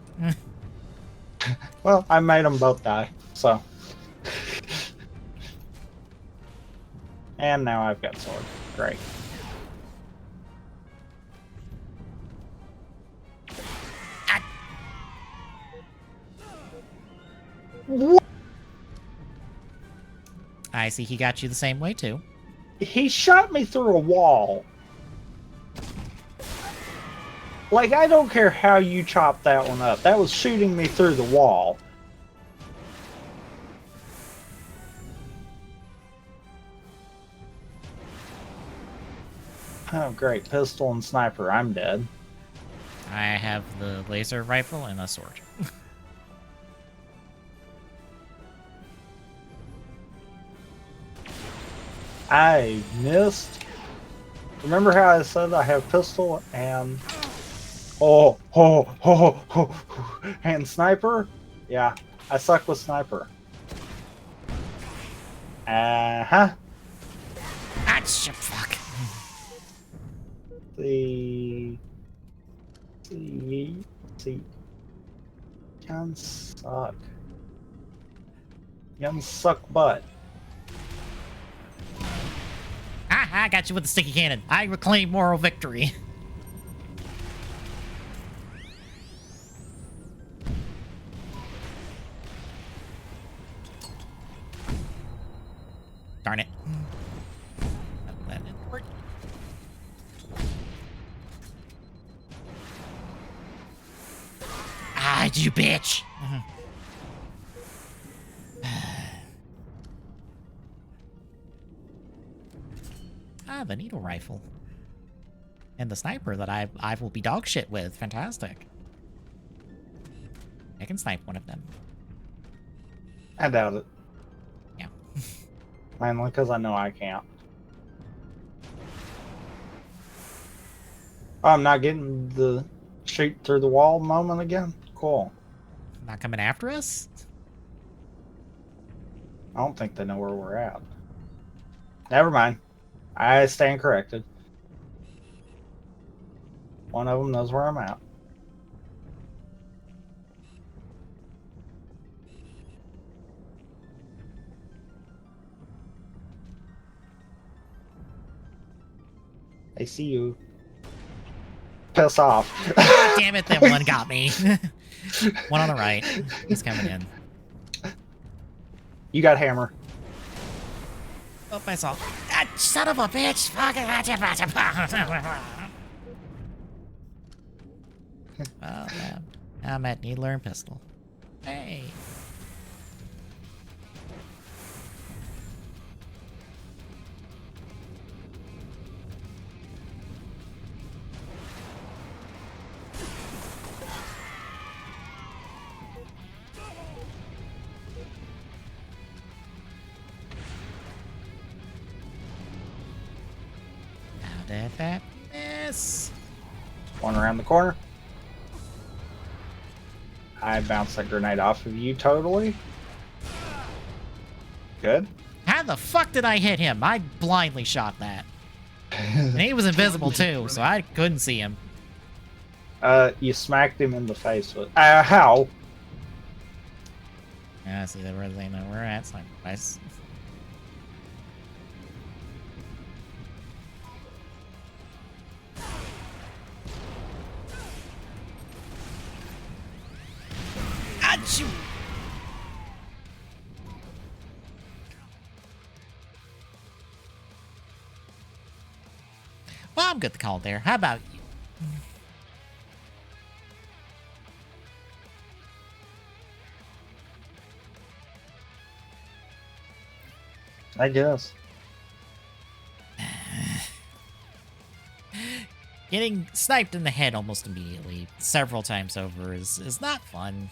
Well, I made them both die, so. And now I've got sword. Great. What? I see he got you the same way, too. He shot me through a wall. Like, I don't care how you chopped that one up. That was shooting me through the wall. Oh, great. Pistol and sniper. I'm dead. I have the laser rifle and a sword. I missed. Remember how I said I have pistol and... and sniper? Yeah, I suck with sniper. Uh-huh. Ah, shit, fuck. See, guns suck. Guns suck butt. Ah, I got you with the sticky cannon. I reclaim moral victory. Darn it. That didn't work. Ah, you bitch. Ah, the needle rifle. And the sniper that I will be dog shit with. Fantastic. I can snipe one of them. I doubt it. Yeah. Mainly because I know I can't. Oh, I'm not getting the shoot through the wall moment again? Cool. Not coming after us? I don't think they know where we're at. Never mind. I stand corrected. One of them knows where I'm at. I see you. Piss off. God damn it, that one got me. One on the right. He's coming in. You got hammer. Oh, I saw. Ah, son of a bitch! Well, I'm at needler and pistol. Hey. How did that miss? One around the corner. I bounced that grenade off of you totally. Good. How the fuck did I hit him? I blindly shot that. And he was invisible too, so I couldn't see him. You smacked him in the face with. How? Yeah, see, they really know where we're at. Sniper device. Achoo! Well, I'm good to call there. How about you? I guess. Getting sniped in the head almost immediately, several times over, is not fun.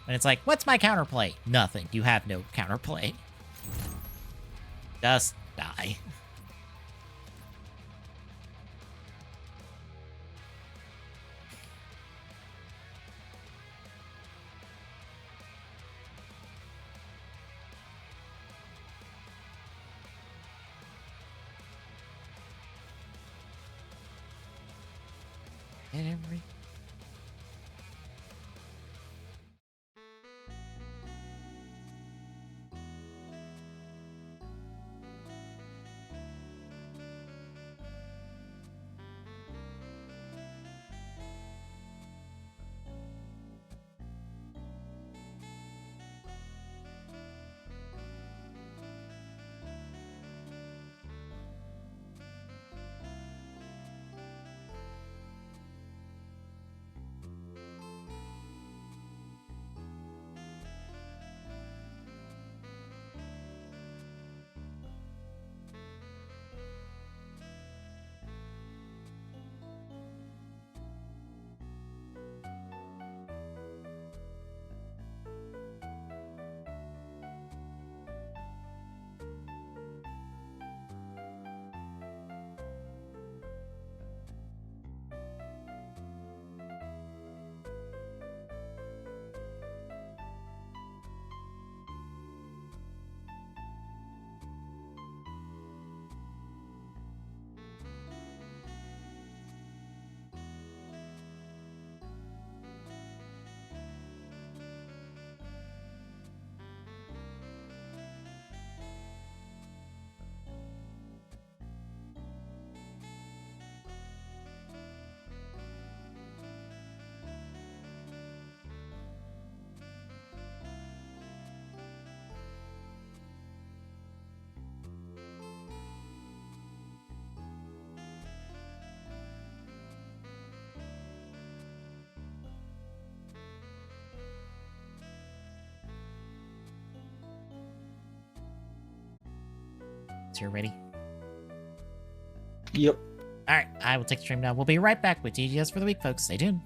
And it's like, what's my counterplay? Nothing. You have no counterplay. Just die. And every... So you're ready? Yep. All right, I will take the stream now. We'll be right back with TGS for the week, folks. Stay tuned.